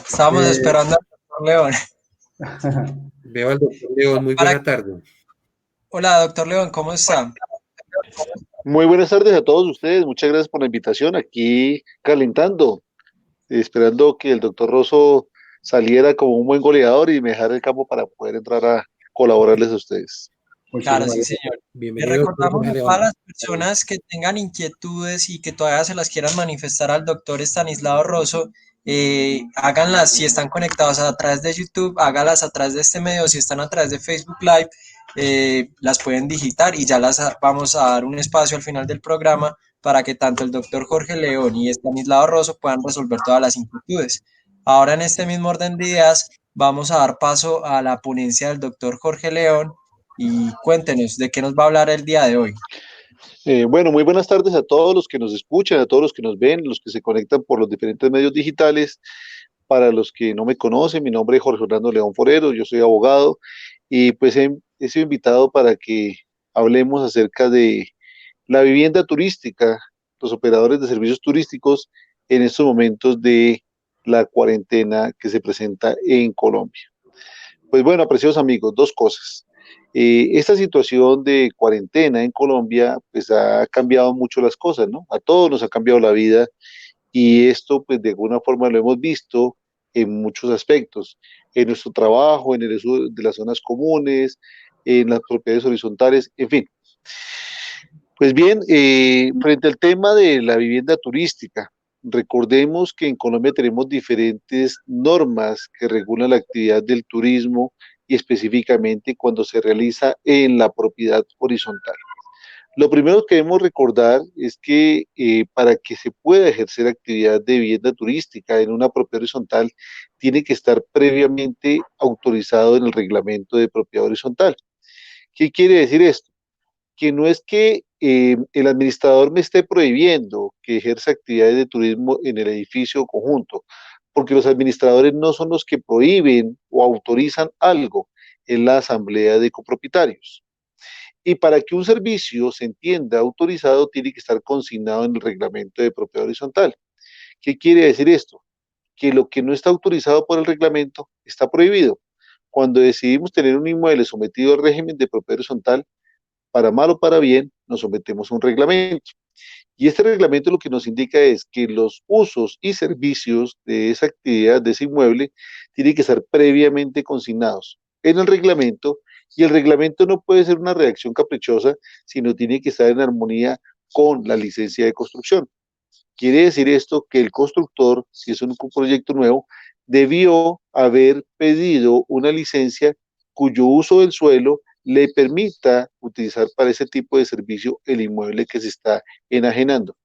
Estábamos esperando al doctor León. Veo al doctor León, muy buena tarde. Hola, doctor León, ¿cómo está? Muy buenas tardes a todos ustedes, muchas gracias por la invitación, aquí calentando, esperando que el doctor Rosso saliera como un buen goleador y me dejara el campo para poder entrar a colaborarles a ustedes. Claro, sí, señor. Les recordamos a todas las personas que tengan inquietudes y que todavía se las quieran manifestar al doctor Estanislao Rosso, háganlas si están conectados a través de YouTube, háganlas a través de este medio, si están a través de Facebook Live, las pueden digitar y ya las vamos a dar un espacio al final del programa para que tanto el doctor Jorge León y Estanislao Rosso puedan resolver todas las inquietudes. Ahora en este mismo orden de ideas vamos a dar paso a la ponencia del doctor Jorge León y cuéntenos de qué nos va a hablar el día de hoy. Bueno, muy buenas tardes a todos los que nos escuchan, a todos los que nos ven, los que se conectan por los diferentes medios digitales. Para los que no me conocen, mi nombre es Jorge Orlando León Forero, yo soy abogado y pues he sido invitado para que hablemos acerca de la vivienda turística, los operadores de servicios turísticos en estos momentos de la cuarentena que se presenta en Colombia. Pues bueno, apreciados amigos, dos cosas. Esta situación de cuarentena en Colombia pues ha cambiado mucho las cosas, ¿no? A todos nos ha cambiado la vida y esto pues de alguna forma lo hemos visto en muchos aspectos, en nuestro trabajo, en el uso de las zonas comunes, en las propiedades horizontales, en fin. Pues bien, frente al tema de la vivienda turística, recordemos que en Colombia tenemos diferentes normas que regulan la actividad del turismo y específicamente cuando se realiza en la propiedad horizontal. Lo primero que debemos recordar es que para que se pueda ejercer actividad de vivienda turística en una propiedad horizontal, tiene que estar previamente autorizado en el reglamento de propiedad horizontal. ¿Qué quiere decir esto? que no es que el administrador me esté prohibiendo que ejerza actividades de turismo en el edificio conjunto, porque los administradores no son los que prohíben o autorizan algo, es la asamblea de copropietarios. Y para que un servicio se entienda autorizado, tiene que estar consignado en el reglamento de propiedad horizontal. ¿Qué quiere decir esto? Que lo que no está autorizado por el reglamento está prohibido. Cuando decidimos tener un inmueble sometido al régimen de propiedad horizontal, para mal o para bien, nos sometemos a un reglamento. Y este reglamento lo que nos indica es que los usos y servicios de esa actividad, de ese inmueble, tienen que estar previamente consignados en el reglamento, y el reglamento no puede ser una redacción caprichosa, sino tiene que estar en armonía con la licencia de construcción. Quiere decir esto que el constructor, si es un proyecto nuevo, debió haber pedido una licencia cuyo uso del suelo le permita utilizar para ese tipo de servicio el inmueble que se está enajenando.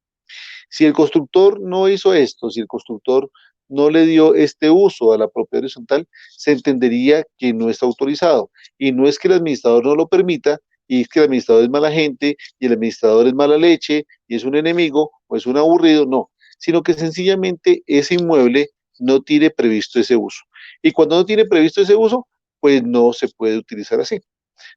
Si el constructor no hizo esto, si el constructor no le dio este uso a la propiedad horizontal, se entendería que no está autorizado. Y no es que el administrador no lo permita, y es que el administrador es mala gente, y el administrador es mala leche, y es un enemigo, o es un aburrido, no. Sino que sencillamente ese inmueble no tiene previsto ese uso. Y cuando no tiene previsto ese uso, pues no se puede utilizar así.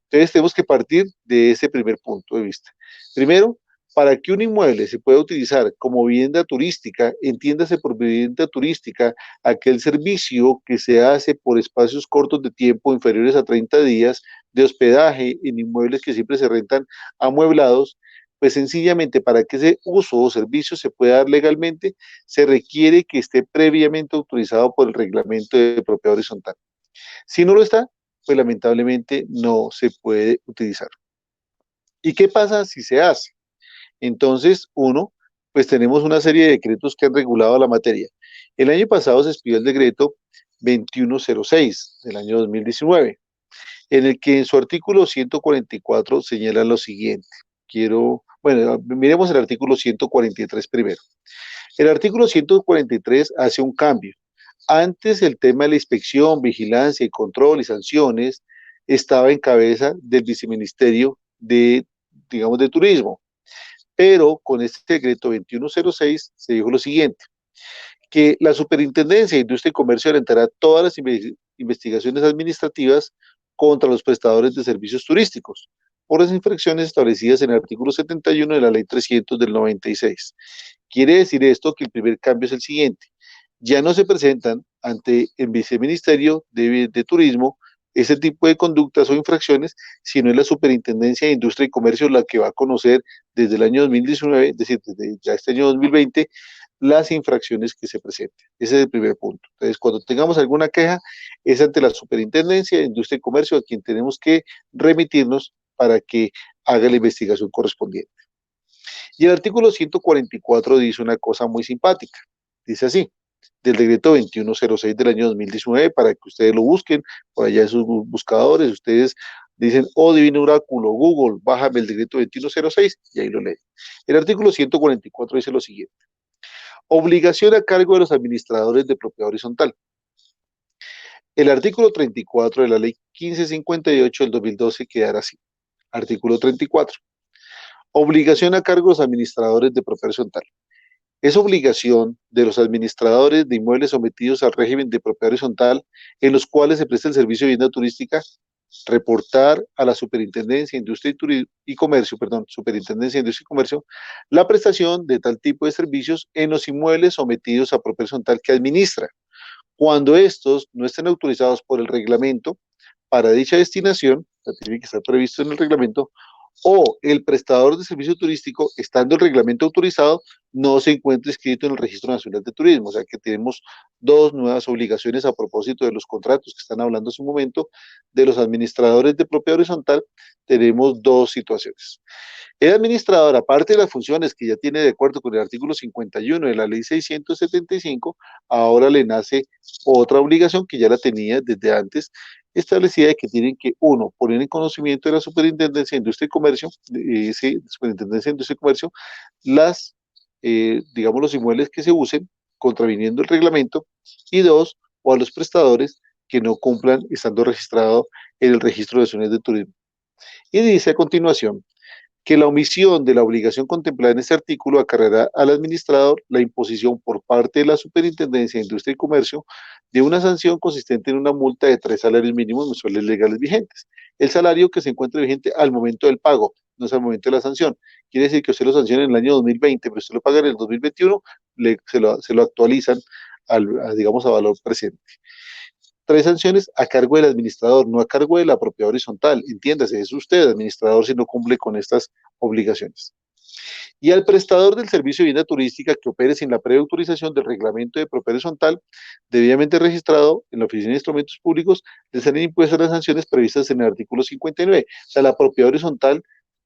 Entonces tenemos que partir de ese primer punto de vista. Primero, para que un inmueble se pueda utilizar como vivienda turística, entiéndase por vivienda turística aquel servicio que se hace por espacios cortos de tiempo inferiores a 30 días de hospedaje en inmuebles que siempre se rentan amueblados, pues sencillamente para que ese uso o servicio se pueda dar legalmente, se requiere que esté previamente autorizado por el reglamento de propiedad horizontal. Si no lo está, pues lamentablemente no se puede utilizar. ¿Y qué pasa si se hace? Entonces, uno, pues tenemos una serie de decretos que han regulado la materia. El año pasado se expidió el decreto 2106 del año 2019, en el que en su artículo 144 señala lo siguiente. Miremos el artículo 143 primero. El artículo 143 hace un cambio. Antes el tema de la inspección, vigilancia y control y sanciones estaba en cabeza del viceministerio de, digamos, de turismo. Pero con este decreto 2106 se dijo lo siguiente, que la Superintendencia de Industria y Comercio orientará todas las investigaciones administrativas contra los prestadores de servicios turísticos por las infracciones establecidas en el artículo 71 de la Ley 300 del 96. Quiere decir esto que el primer cambio es el siguiente. Ya no se presentan ante el Viceministerio de Turismo ese tipo de conductas o infracciones, sino es la Superintendencia de Industria y Comercio la que va a conocer desde el año 2019, es decir, desde ya este año 2020, las infracciones que se presenten. Ese es el primer punto. Entonces, cuando tengamos alguna queja, es ante la Superintendencia de Industria y Comercio a quien tenemos que remitirnos para que haga la investigación correspondiente. Y el artículo 144 dice una cosa muy simpática. Dice así, del decreto 2106 del año 2019, para que ustedes lo busquen por allá en sus buscadores. Ustedes dicen, oh divino oráculo, Google, bájame el decreto 2106 y ahí lo leen. El artículo 144 dice lo siguiente. Obligación a cargo de los administradores de propiedad horizontal. El artículo 34 de la ley 1558 del 2012 quedará así. Artículo 34. Obligación a cargo de los administradores de propiedad horizontal. Es obligación de los administradores de inmuebles sometidos al régimen de propiedad horizontal en los cuales se presta el servicio de vivienda turística reportar a la Superintendencia de Industria y Comercio, Superintendencia de Industria y Comercio, la prestación de tal tipo de servicios en los inmuebles sometidos a propiedad horizontal que administra, cuando estos no estén autorizados por el reglamento para dicha destinación, tiene que estar previsto en el reglamento, o el prestador de servicio turístico, estando el reglamento autorizado, no se encuentra inscrito en el Registro Nacional de Turismo. O sea que tenemos dos nuevas obligaciones a propósito de los contratos que están hablando hace un momento. De los administradores de propiedad horizontal, tenemos dos situaciones. El administrador, aparte de las funciones que ya tiene de acuerdo con el artículo 51 de la ley 675, ahora le nace otra obligación que ya la tenía desde antes, establecida de que tienen que, uno, poner en conocimiento de la Superintendencia de Industria y Comercio, Superintendencia de Industria y Comercio, digamos, los inmuebles que se usen, contraviniendo el reglamento, y dos, o a los prestadores que no cumplan estando registrado en el Registro de Zonas de Turismo. Y dice a continuación, que la omisión de la obligación contemplada en este artículo acarreará al administrador la imposición por parte de la Superintendencia de Industria y Comercio de una sanción consistente en una multa de 3 salarios mínimos mensuales legales vigentes. El salario que se encuentre vigente al momento del pago, no es al momento de la sanción. Quiere decir que usted lo sanciona en el año 2020, pero usted lo paga en el 2021, se lo actualizan digamos, a valor presente. 3 sanciones a cargo del administrador, no a cargo de la propiedad horizontal. Entiéndase, es usted, administrador, si no cumple con estas obligaciones. Y al prestador del servicio de vivienda turística que opere sin la previa autorización del reglamento de propiedad horizontal, debidamente registrado en la Oficina de Instrumentos Públicos, le serán impuestas las sanciones previstas en el artículo 59. O sea, la propiedad horizontal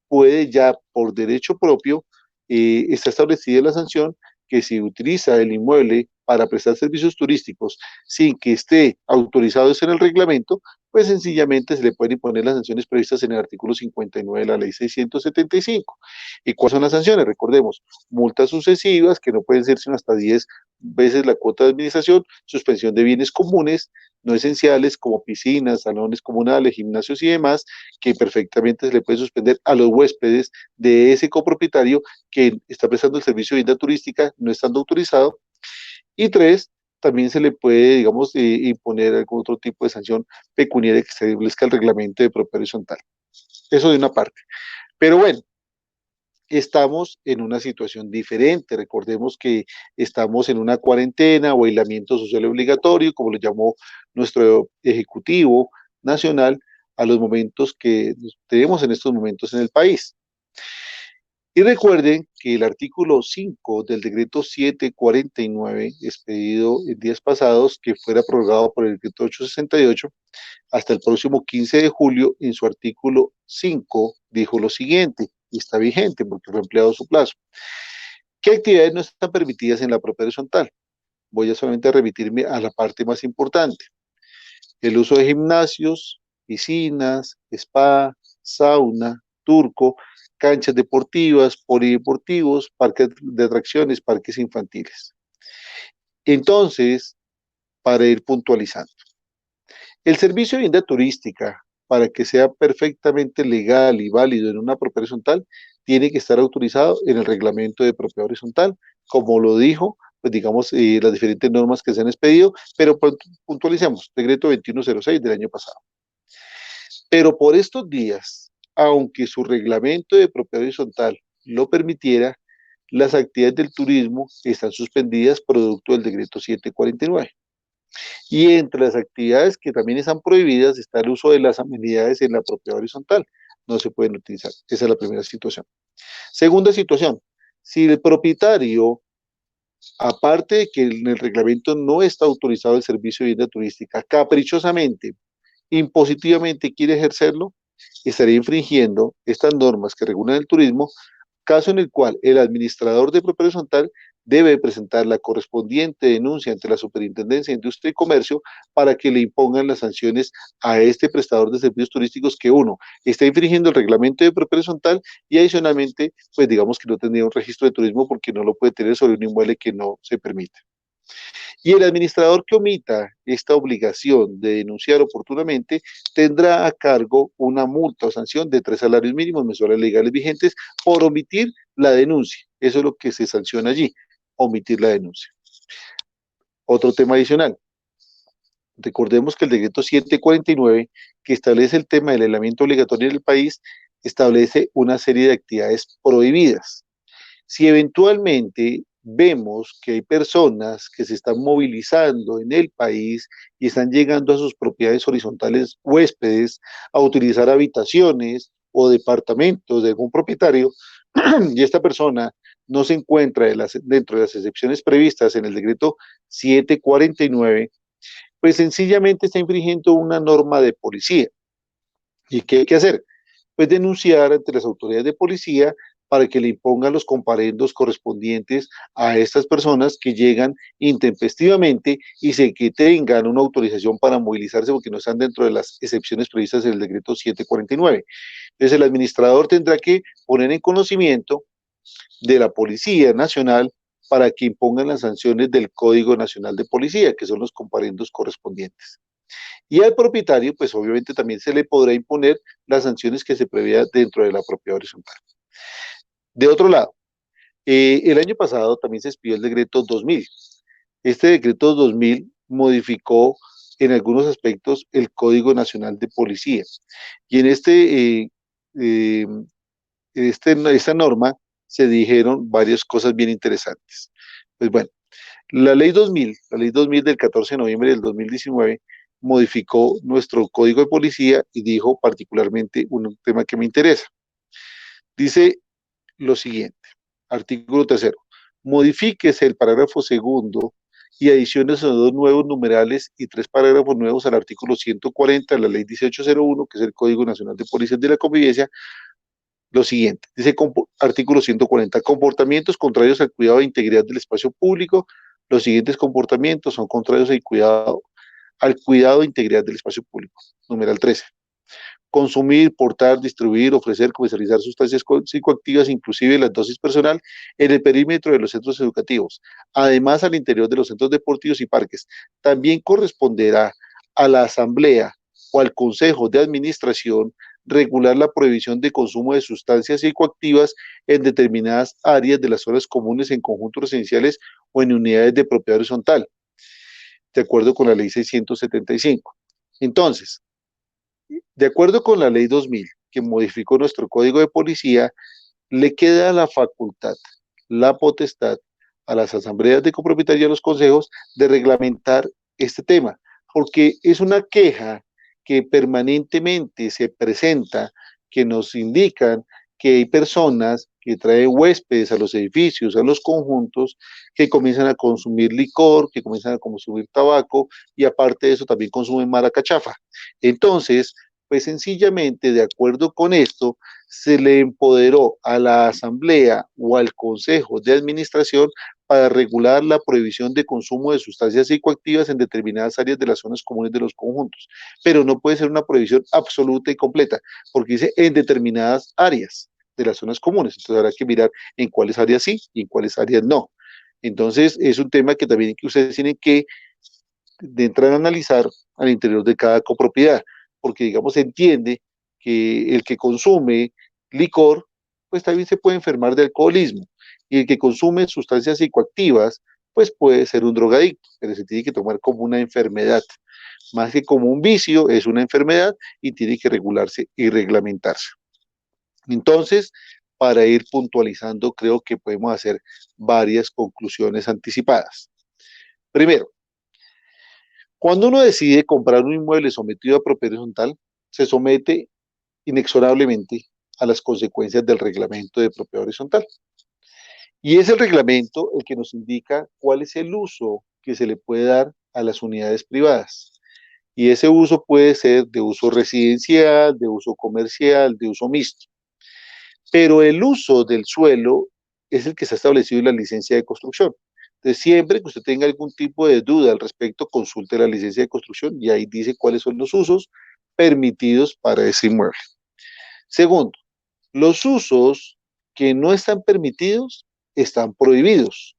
puede ya, por derecho propio, está establecida la sanción que si utiliza el inmueble para prestar servicios turísticos sin que esté autorizado en el reglamento, pues sencillamente se le pueden imponer las sanciones previstas en el artículo 59 de la ley 675. ¿Y cuáles son las sanciones? Recordemos, multas sucesivas que no pueden ser sino hasta 10 veces la cuota de administración, suspensión de bienes comunes no esenciales como piscinas, salones comunales, gimnasios y demás, que perfectamente se le puede suspender a los huéspedes de ese copropietario que está prestando el servicio de vivienda turística no estando autorizado. Y 3, también se le puede, digamos, imponer algún otro tipo de sanción pecuniaria que establezca el reglamento de propiedad horizontal. Eso de una parte. Pero bueno, estamos en una situación diferente. Recordemos que estamos en una cuarentena o aislamiento social obligatorio, como lo llamó nuestro Ejecutivo Nacional, a los momentos que tenemos en estos momentos en el país. Y recuerden que el artículo 5 del decreto 749, expedido en días pasados, que fuera prorrogado por el decreto 868, hasta el próximo 15 de julio, en su artículo 5, dijo lo siguiente, y está vigente porque fue empleado su plazo. ¿Qué actividades no están permitidas en la propiedad horizontal? Voy a solamente remitirme a la parte más importante. El uso de gimnasios, piscinas, spa, sauna, turco, canchas deportivas, polideportivos, parques de atracciones, parques infantiles. Entonces, para ir puntualizando, el servicio de vivienda turística, para que sea perfectamente legal y válido en una propiedad horizontal, tiene que estar autorizado en el reglamento de propiedad horizontal, como lo dijo, pues digamos, las diferentes normas que se han expedido, pero puntualicemos, decreto 2106 del año pasado. Pero por estos días, aunque su reglamento de propiedad horizontal lo permitiera, las actividades del turismo están suspendidas producto del decreto 749. Y entre las actividades que también están prohibidas está el uso de las amenidades en la propiedad horizontal. No se pueden utilizar. Esa es la primera situación. Segunda situación, si el propietario, aparte de que en el reglamento no está autorizado el servicio de vivienda turística, caprichosamente, impositivamente quiere ejercerlo, estaría infringiendo estas normas que regulan el turismo, caso en el cual el administrador de propiedad horizontal debe presentar la correspondiente denuncia ante la Superintendencia de Industria y Comercio para que le impongan las sanciones a este prestador de servicios turísticos que, uno, está infringiendo el reglamento de propiedad horizontal y adicionalmente, pues digamos que no tendría un registro de turismo porque no lo puede tener sobre un inmueble que no se permite. Y el administrador que omita esta obligación de denunciar oportunamente tendrá a cargo una multa o sanción de 3 salarios mínimos mensuales legales vigentes por omitir la denuncia. Eso es lo que se sanciona allí, omitir la denuncia. Otro tema adicional. Recordemos que el decreto 749, que establece el tema del aislamiento obligatorio en el país, establece una serie de actividades prohibidas. Si eventualmente vemos que hay personas que se están movilizando en el país y están llegando a sus propiedades horizontales huéspedes a utilizar habitaciones o departamentos de algún propietario y esta persona no se encuentra dentro de las excepciones previstas en el decreto 749, pues sencillamente está infringiendo una norma de policía. ¿Y qué hay que hacer? Pues denunciar ante las autoridades de policía para que le impongan los comparendos correspondientes a estas personas que llegan intempestivamente y que tengan una autorización para movilizarse porque no están dentro de las excepciones previstas en el decreto 749. Entonces el administrador tendrá que poner en conocimiento de la Policía Nacional para que impongan las sanciones del Código Nacional de Policía, que son los comparendos correspondientes. Y al propietario, pues obviamente también se le podrá imponer las sanciones que se prevea dentro de la propiedad horizontal. De otro lado, el año pasado también se expidió el decreto 2000. Este decreto 2000 modificó en algunos aspectos el Código Nacional de Policía. Y en eh, esta norma se dijeron varias cosas bien interesantes. Pues bueno, la ley 2000 del 14 de noviembre del 2019 modificó nuestro Código de Policía y dijo particularmente un tema que me interesa. Dice lo siguiente, artículo tercero, modifíquese el parágrafo segundo y adiciones a dos nuevos numerales y tres parágrafos nuevos al artículo 140 de la ley 1801, que es el Código Nacional de Policías de la Convivencia, lo siguiente, dice artículo 140, comportamientos contrarios al cuidado e integridad del espacio público, los siguientes comportamientos son contrarios al cuidado e integridad del espacio público. Numeral 13, consumir, portar, distribuir, ofrecer, comercializar sustancias psicoactivas, inclusive la dosis personal, en el perímetro de los centros educativos, además al interior de los centros deportivos y parques. También corresponderá a la asamblea o al consejo de administración regular la prohibición de consumo de sustancias psicoactivas en determinadas áreas de las zonas comunes en conjuntos residenciales o en unidades de propiedad horizontal, de acuerdo con la ley 675. Entonces, de acuerdo con la ley 2000, que modificó nuestro código de policía, le queda la facultad, la potestad a las asambleas de copropietarios y a los consejos de reglamentar este tema, porque es una queja que permanentemente se presenta, que nos indican que hay personas que traen huéspedes a los edificios, a los conjuntos, que comienzan a consumir licor, que comienzan a consumir tabaco y aparte de eso también consumen maracachafa. Entonces, pues sencillamente, de acuerdo con esto, se le empoderó a la asamblea o al consejo de administración para regular la prohibición de consumo de sustancias psicoactivas en determinadas áreas de las zonas comunes de los conjuntos. Pero no puede ser una prohibición absoluta y completa, porque dice en determinadas áreas de las zonas comunes. Entonces habrá que mirar en cuáles áreas sí y en cuáles áreas no. Entonces es un tema que también ustedes tienen que entrar a analizar al interior de cada copropiedad, porque digamos se entiende que el que consume licor, pues también se puede enfermar de alcoholismo, y el que consume sustancias psicoactivas, pues puede ser un drogadicto, pero se tiene que tomar como una enfermedad, más que como un vicio, es una enfermedad y tiene que regularse y reglamentarse. Entonces, para ir puntualizando, creo que podemos hacer varias conclusiones anticipadas. Primero, cuando uno decide comprar un inmueble sometido a propiedad horizontal, se somete inexorablemente a las consecuencias del reglamento de propiedad horizontal. Y es el reglamento el que nos indica cuál es el uso que se le puede dar a las unidades privadas. Y ese uso puede ser de uso residencial, de uso comercial, de uso mixto. Pero el uso del suelo es el que está establecido en la licencia de construcción. Entonces, siempre que usted tenga algún tipo de duda al respecto, consulte la licencia de construcción y ahí dice cuáles son los usos permitidos para ese inmueble. Segundo, los usos que no están permitidos están prohibidos.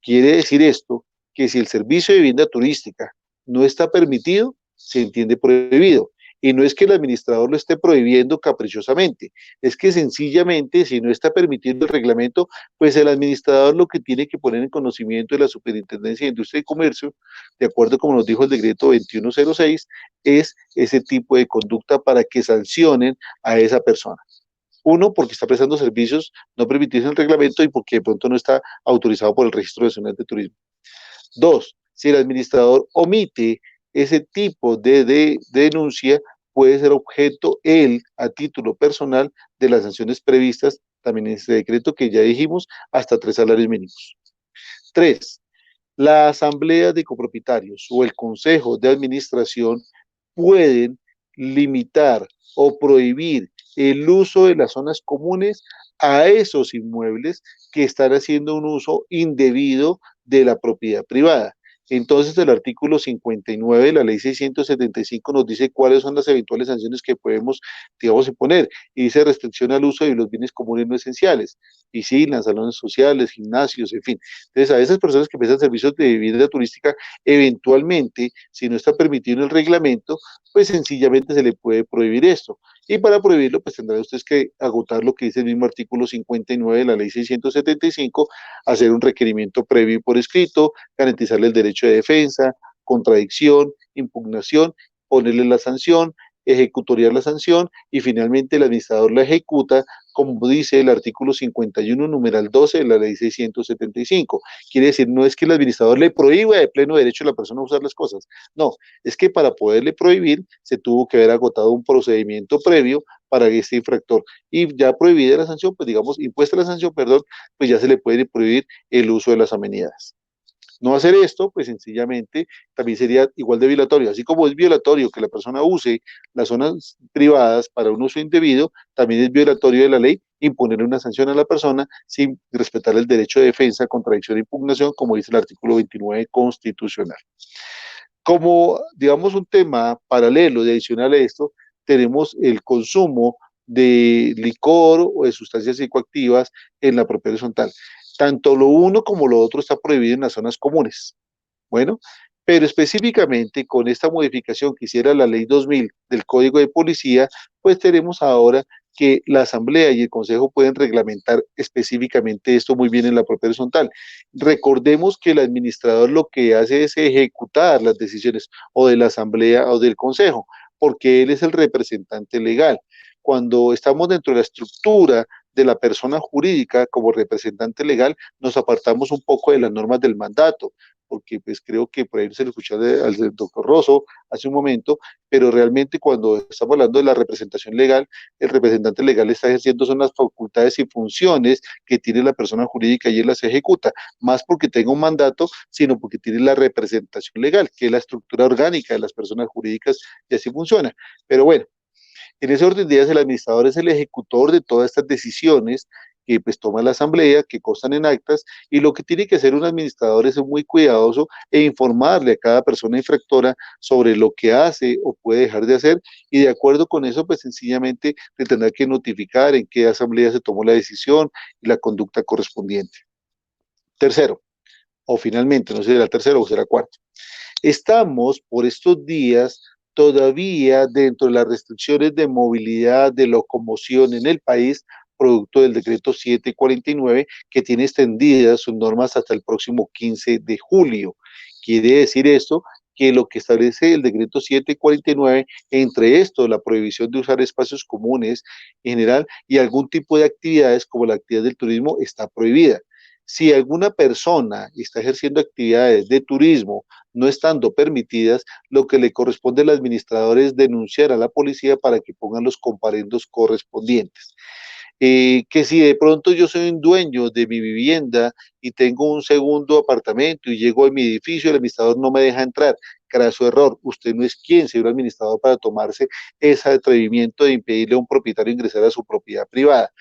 Quiere decir esto que si el servicio de vivienda turística no está permitido, se entiende prohibido. Y no es que el administrador lo esté prohibiendo caprichosamente, es que sencillamente si no está permitiendo el reglamento, pues el administrador lo que tiene que poner en conocimiento de la Superintendencia de Industria y Comercio, de acuerdo como nos dijo el decreto 2106, es ese tipo de conducta para que sancionen a esa persona. Uno, porque está prestando servicios no permitidos en el reglamento y porque de pronto no está autorizado por el Registro Nacional de Turismo. Dos, si el administrador omite ese tipo de denuncia, puede ser objeto él, a título personal, de las sanciones previstas también en este decreto que ya dijimos, hasta 3 salarios mínimos. Tres, la asamblea de copropietarios o el consejo de administración pueden limitar o prohibir el uso de las zonas comunes a esos inmuebles que están haciendo un uso indebido de la propiedad privada. Entonces, el artículo 59 de la ley 675 nos dice cuáles son las eventuales sanciones que podemos, digamos, imponer. Y dice restricción al uso de los bienes comunes no esenciales, piscinas, salones sociales, gimnasios, en fin. Entonces, a esas personas que prestan servicios de vivienda turística, eventualmente, si no está permitido en el reglamento, pues sencillamente se le puede prohibir esto. Y para prohibirlo, pues tendrán ustedes que agotar lo que dice el mismo artículo 59 de la ley 675, hacer un requerimiento previo y por escrito, garantizarle el derecho de defensa, contradicción, impugnación, ponerle la sanción, ejecutoriar la sanción y finalmente el administrador la ejecuta, como dice el artículo 51, numeral 12 de la ley 675. Quiere decir, no es que el administrador le prohíba de pleno derecho a la persona usar las cosas, no, es que para poderle prohibir se tuvo que haber agotado un procedimiento previo para este infractor. Y ya prohibida la sanción, pues digamos, impuesta la sanción, perdón, pues ya se le puede prohibir el uso de las amenidades. No hacer esto, pues sencillamente también sería igual de violatorio. Así como es violatorio que la persona use las zonas privadas para un uso indebido, también es violatorio de la ley imponer una sanción a la persona sin respetar el derecho de defensa, contradicción e impugnación, como dice el artículo 29 constitucional. Como, digamos, un tema paralelo y adicional a esto, tenemos el consumo de licor o de sustancias psicoactivas en la propiedad horizontal. Tanto lo uno como lo otro está prohibido en las zonas comunes. Bueno, pero específicamente con esta modificación que hiciera la ley 2000 del Código de Policía, pues tenemos ahora que la Asamblea y el Consejo pueden reglamentar específicamente esto muy bien en la propia horizontal. Recordemos que el administrador lo que hace es ejecutar las decisiones o de la Asamblea o del Consejo, porque él es el representante legal. Cuando estamos dentro de la estructura de la persona jurídica como representante legal, nos apartamos un poco de las normas del mandato, porque pues creo que por ahí se lo escuché al doctor Rosso hace un momento, pero realmente cuando estamos hablando de la representación legal, el representante legal está ejerciendo son las facultades y funciones que tiene la persona jurídica y él las ejecuta, más porque tenga un mandato, sino porque tiene la representación legal, que es la estructura orgánica de las personas jurídicas y así funciona. Pero bueno, en ese orden de ideas, el administrador es el ejecutor de todas estas decisiones que pues toma la asamblea, que constan en actas, y lo que tiene que hacer un administrador es ser muy cuidadoso e informarle a cada persona infractora sobre lo que hace o puede dejar de hacer, y de acuerdo con eso, pues sencillamente le tendrá que notificar en qué asamblea se tomó la decisión y la conducta correspondiente. Tercero, o finalmente, no sé si será tercero o será cuarto. Estamos por estos días todavía dentro de las restricciones de movilidad, de locomoción en el país, producto del decreto 749, que tiene extendidas sus normas hasta el próximo 15 de julio. Quiere decir esto que lo que establece el decreto 749, entre esto, la prohibición de usar espacios comunes en general y algún tipo de actividades como la actividad del turismo está prohibida. Si alguna persona está ejerciendo actividades de turismo no estando permitidas, lo que le corresponde al administrador es denunciar a la policía para que pongan los comparendos correspondientes. Que si de pronto yo soy un dueño de mi vivienda y tengo un segundo apartamento y llego a mi edificio, el administrador no me deja entrar. Craso error, usted no es quien, señor administrador, para tomarse ese atrevimiento de impedirle a un propietario ingresar a su propiedad privada.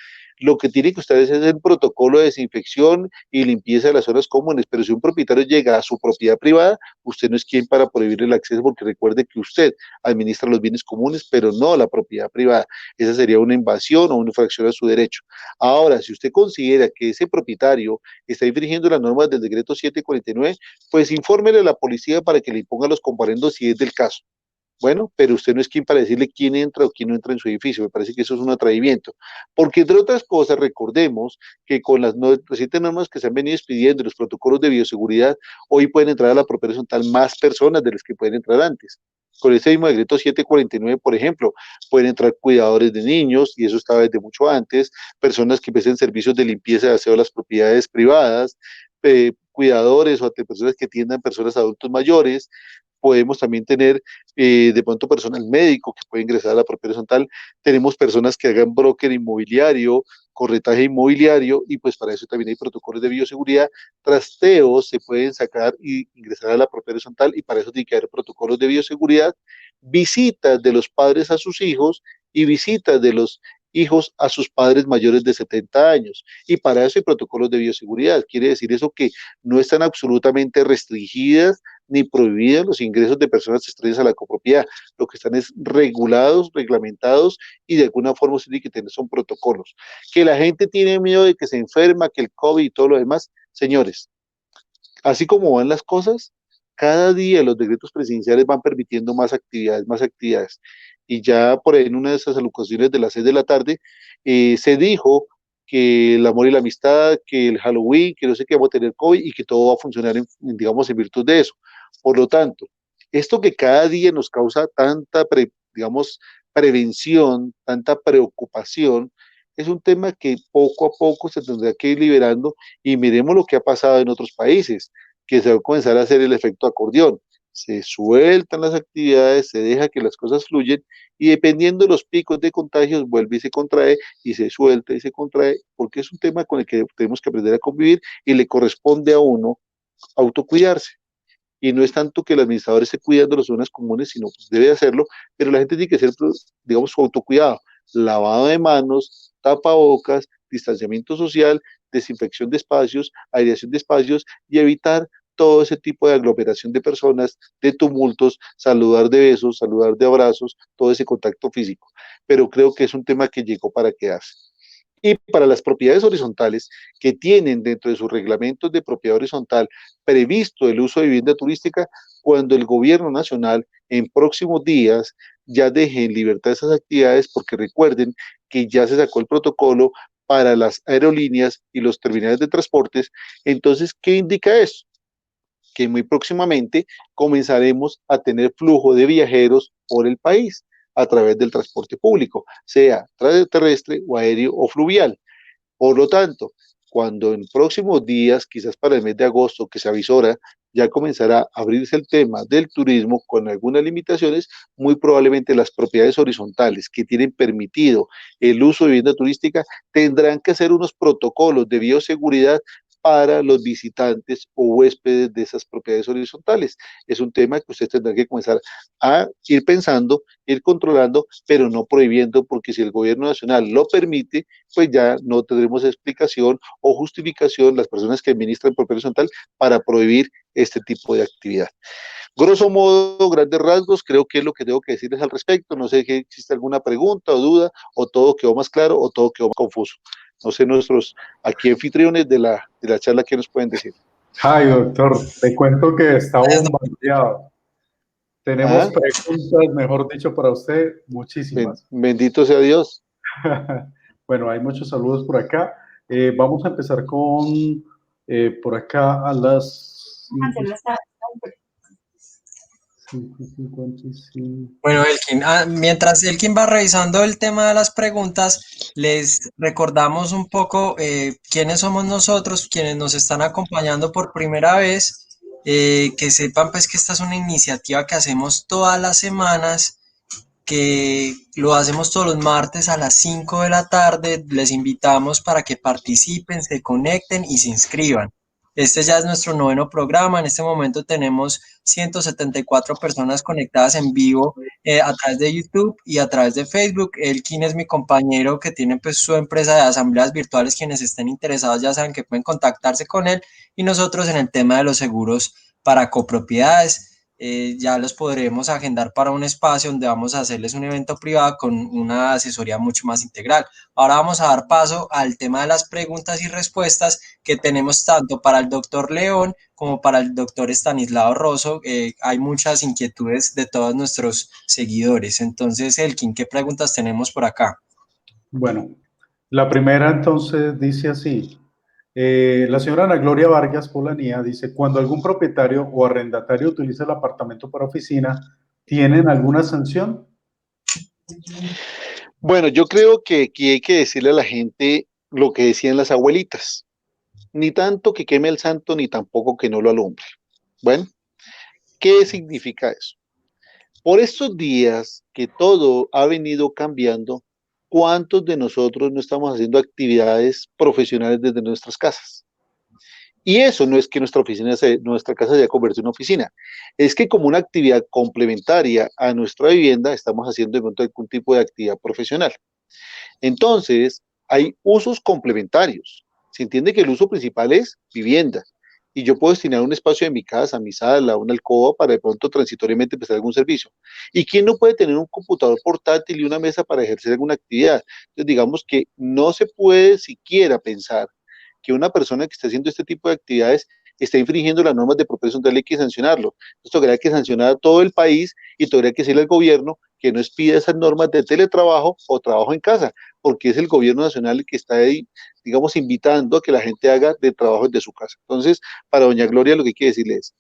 Lo que tiene que usted hacer es el protocolo de desinfección y limpieza de las zonas comunes, pero si un propietario llega a su propiedad privada, usted no es quien para prohibirle el acceso, porque recuerde que usted administra los bienes comunes, pero no la propiedad privada. Esa sería una invasión o una infracción a su derecho. Ahora, si usted considera que ese propietario está infringiendo las normas del decreto 749, pues infórmele a la policía para que le imponga los comparendos si es del caso. Bueno, pero usted no es quien para decirle quién entra o quién no entra en su edificio. Me parece que eso es un atrevimiento. Porque entre otras cosas, recordemos que con las recientes normas que se han venido expidiendo, los protocolos de bioseguridad, hoy pueden entrar a la propiedad horizontal más personas de las que pueden entrar antes. Con este mismo decreto 749, por ejemplo, pueden entrar cuidadores de niños, y eso estaba desde mucho antes, personas que presten servicios de limpieza y aseo a las propiedades privadas, cuidadores o personas que atiendan personas adultos mayores. Podemos también tener de pronto personal médico que puede ingresar a la propiedad horizontal. Tenemos personas que hagan broker inmobiliario, corretaje inmobiliario, y pues para eso también hay protocolos de bioseguridad. Trasteos se pueden sacar y ingresar a la propiedad horizontal, y para eso tiene que haber protocolos de bioseguridad. Visitas de los padres a sus hijos y visitas de los hijos a sus padres mayores de 70 años. Y para eso hay protocolos de bioseguridad. Quiere decir eso que no están absolutamente restringidas ni prohibidas los ingresos de personas extrañas a la copropiedad. Lo que están es regulados, reglamentados, y de alguna forma se tiene que tener son protocolos. Que la gente tiene miedo de que se enferma, que el COVID y todo lo demás, señores, así como van las cosas, cada día los decretos presidenciales van permitiendo más actividades, más actividades. y ya por ahí en una de esas alocuciones de las 6 de la tarde, se dijo que el amor y la amistad, que el Halloween, que no sé qué, vamos a tener COVID y que todo va a funcionar, digamos, en virtud de eso. Por lo tanto, esto que cada día nos causa tanta, digamos, prevención, tanta preocupación, es un tema que poco a poco se tendrá que ir liberando y miremos lo que ha pasado en otros países, que se va a comenzar a hacer el efecto acordeón. Se sueltan las actividades, se deja que las cosas fluyen y dependiendo de los picos de contagios vuelve y se contrae y se suelta y se contrae, porque es un tema con el que tenemos que aprender a convivir y le corresponde a uno autocuidarse. Y no es tanto que el administrador esté cuidando las zonas comunes, sino pues debe hacerlo, pero la gente tiene que hacer, digamos, su autocuidado, lavado de manos, tapabocas, distanciamiento social, desinfección de espacios, aireación de espacios y evitar todo ese tipo de aglomeración de personas, de tumultos, saludar de besos, saludar de abrazos, todo ese contacto físico. Pero creo que es un tema que llegó para quedarse. Y para las propiedades horizontales que tienen dentro de sus reglamentos de propiedad horizontal previsto el uso de vivienda turística, cuando el gobierno nacional en próximos días ya deje en libertad esas actividades, porque recuerden que ya se sacó el protocolo para las aerolíneas y los terminales de transportes. Entonces, ¿qué indica eso? Que muy próximamente comenzaremos a tener flujo de viajeros por el país a través del transporte público, sea terrestre o aéreo o fluvial. Por lo tanto, cuando en próximos días, quizás para el mes de agosto que se avisora, ya comenzará a abrirse el tema del turismo con algunas limitaciones, muy probablemente las propiedades horizontales que tienen permitido el uso de vivienda turística tendrán que hacer unos protocolos de bioseguridad para los visitantes o huéspedes de esas propiedades horizontales. Es un tema que ustedes tendrán que comenzar a ir pensando, ir controlando, pero no prohibiendo, porque si el gobierno nacional lo permite, pues ya no tendremos explicación o justificación las personas que administran propiedad horizontal para prohibir este tipo de actividad. Grosso modo, grandes rasgos, creo que es lo que tengo que decirles al respecto. No sé si existe alguna pregunta o duda, o todo quedó más claro, o todo quedó más confuso. No sé, nuestros aquí anfitriones de la charla, ¿qué nos pueden decir? Ay, doctor, te cuento que está bombardeado. Tenemos ¿Ah? preguntas, mejor dicho, para usted, muchísimas. Bendito sea Dios. Bueno, hay muchos saludos por acá. Vamos a empezar con, por acá a las 5:55. Bueno, Elkin, mientras Elkin va revisando el tema de las preguntas, les recordamos un poco quiénes somos nosotros, quienes nos están acompañando por primera vez, que sepan pues que esta es una iniciativa que hacemos todas las semanas, que lo hacemos todos los martes a las 5 de la tarde. Les invitamos para que participen, se conecten y se inscriban. Este ya es nuestro noveno programa. En este momento tenemos 174 personas conectadas en vivo a través de YouTube y a través de Facebook. Elkin es mi compañero que tiene pues su empresa de asambleas virtuales. Quienes estén interesados ya saben que pueden contactarse con él, y nosotros en el tema de los seguros para copropiedades. Ya los podremos agendar para un espacio donde vamos a hacerles un evento privado con una asesoría mucho más integral. Ahora vamos a dar paso al tema de las preguntas y respuestas que tenemos tanto para el doctor León como para el doctor Estanislao Rosso. Hay muchas inquietudes de todos nuestros seguidores. Entonces, Elkin, ¿qué preguntas tenemos por acá? Bueno, la primera entonces dice así. La señora Ana Gloria Vargas Polanía dice, cuando algún propietario o arrendatario utiliza el apartamento para oficina, ¿tienen alguna sanción? Bueno, yo creo que aquí hay que decirle a la gente lo que decían las abuelitas. Ni tanto que queme el santo, ni tampoco que no lo alumbre. Bueno, ¿qué significa eso? Por estos días que todo ha venido cambiando, ¿cuántos de nosotros no estamos haciendo actividades profesionales desde nuestras casas? Y eso no es que nuestra casa se haya convertido en una oficina, es que como una actividad complementaria a nuestra vivienda estamos haciendo de pronto algún tipo de actividad profesional. Entonces, hay usos complementarios. Se entiende que el uso principal es vivienda. Y yo puedo destinar un espacio de mi casa, mi sala, una alcoba para de pronto transitoriamente prestar algún servicio. ¿Y quién no puede tener un computador portátil y una mesa para ejercer alguna actividad? Entonces, digamos que no se puede siquiera pensar que una persona que está haciendo este tipo de actividades está infringiendo las normas de propiedad horizontal, hay que sancionarlo. Esto tendría que sancionar a todo el país y tendría que decirle al gobierno que no expida esas normas de teletrabajo o trabajo en casa, porque es el gobierno nacional el que está ahí, digamos, invitando a que la gente haga de trabajo desde su casa. Entonces, para doña Gloria lo que quiere decirle es,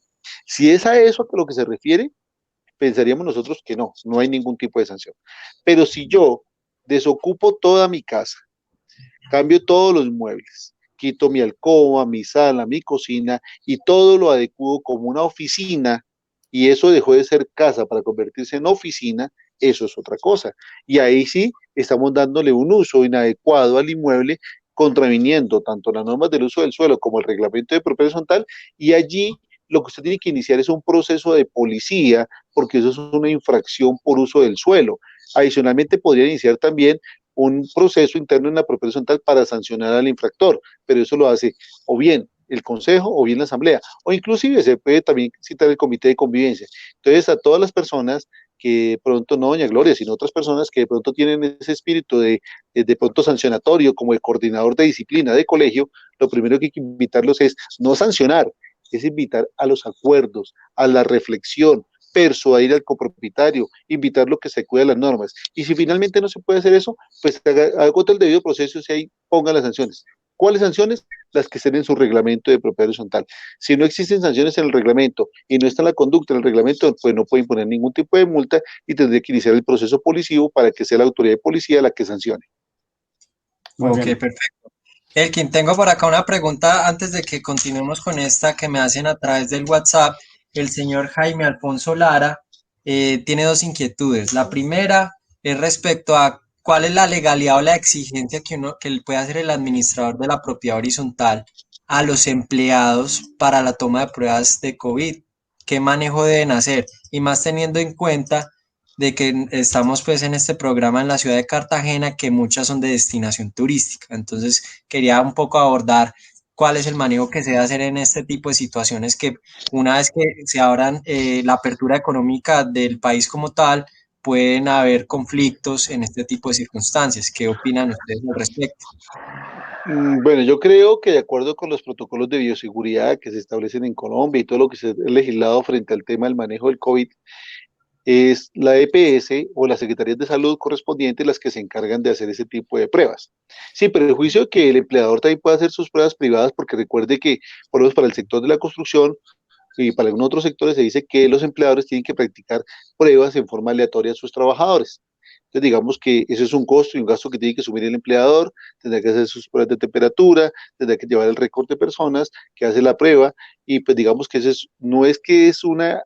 si es a eso a lo que se refiere, pensaríamos nosotros que no, no hay ningún tipo de sanción. Pero si yo desocupo toda mi casa, cambio todos los muebles, quito mi alcoba, mi sala, mi cocina y todo lo adecuo como una oficina y eso dejó de ser casa para convertirse en oficina, eso es otra cosa. Y ahí sí estamos dándole un uso inadecuado al inmueble, contraviniendo tanto las normas del uso del suelo como el reglamento de propiedad horizontal y allí lo que usted tiene que iniciar es un proceso de policía, porque eso es una infracción por uso del suelo. Adicionalmente, podría iniciar también un proceso interno en la propiedad horizontal para sancionar al infractor, pero eso lo hace o bien el consejo o bien la asamblea, o inclusive se puede también citar el comité de convivencia. Entonces, a todas las personas que de pronto, no doña Gloria, sino otras personas que de pronto tienen ese espíritu de pronto sancionatorio, como el coordinador de disciplina de colegio, lo primero que hay que invitarlos es no sancionar, es invitar a los acuerdos, a la reflexión, persuadir al copropietario, invitarlo a que se cuide de las normas. Y si finalmente no se puede hacer eso, pues agote el debido proceso y ahí ponga las sanciones. ¿Cuáles sanciones? Las que estén en su reglamento de propiedad horizontal. Si no existen sanciones en el reglamento y no está la conducta en el reglamento, pues no puede imponer ningún tipo de multa y tendría que iniciar el proceso policivo para que sea la autoridad de policía la que sancione. Muy Ok, bien. perfecto. Elkin, tengo por acá una pregunta antes de que continuemos con esta que me hacen a través del WhatsApp. El señor Jaime Alfonso Lara tiene dos inquietudes. La primera es respecto a cuál es la legalidad o la exigencia que puede hacer el administrador de la propiedad horizontal a los empleados para la toma de pruebas de COVID. ¿Qué manejo deben hacer? Y más teniendo en cuenta de que estamos pues en este programa en la ciudad de Cartagena, que muchas son de destinación turística. Entonces quería un poco abordar cuál es el manejo que se debe hacer en este tipo de situaciones que una vez que se abran la apertura económica del país como tal, pueden haber conflictos en este tipo de circunstancias. ¿Qué opinan ustedes al respecto? Bueno, yo creo que de acuerdo con los protocolos de bioseguridad que se establecen en Colombia y todo lo que se ha legislado frente al tema del manejo del COVID, es la EPS o las secretarías de salud correspondientes las que se encargan de hacer ese tipo de pruebas. Sí, pero el juicio de que el empleador también puede hacer sus pruebas privadas, porque recuerde que, por lo menos para el sector de la construcción y para algunos otros sectores, se dice que los empleadores tienen que practicar pruebas en forma aleatoria a sus trabajadores. Entonces, digamos que eso es un costo y un gasto que tiene que asumir el empleador, tendrá que hacer sus pruebas de temperatura, tendrá que llevar el récord de personas que hace la prueba, y pues digamos que eso es, no es que es una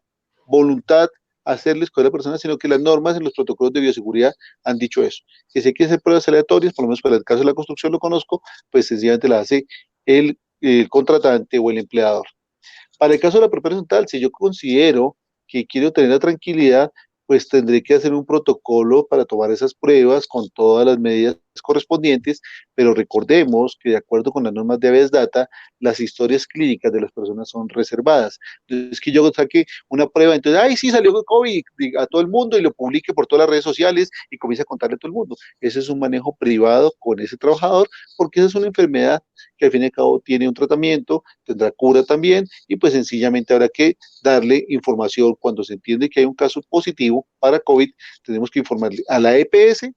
voluntad hacerles con la persona, sino que las normas en los protocolos de bioseguridad han dicho eso, que si hay que hacer pruebas aleatorias, por lo menos para el caso de la construcción lo conozco, pues sencillamente las hace el contratante o el empleador. Para el caso de la propiedad horizontal, si yo considero que quiero tener la tranquilidad, pues tendré que hacer un protocolo para tomar esas pruebas con todas las medidas correspondientes, pero recordemos que de acuerdo con las normas de Habeas Data, las historias clínicas de las personas son reservadas. Entonces, que yo saque una prueba, entonces, ay, sí, salió COVID a todo el mundo y lo publique por todas las redes sociales y comience a contarle a todo el mundo. Ese es un manejo privado con ese trabajador, porque esa es una enfermedad que al fin y al cabo tiene un tratamiento, tendrá cura también, y pues sencillamente habrá que darle información cuando se entiende que hay un caso positivo para COVID, tenemos que informarle a la EPS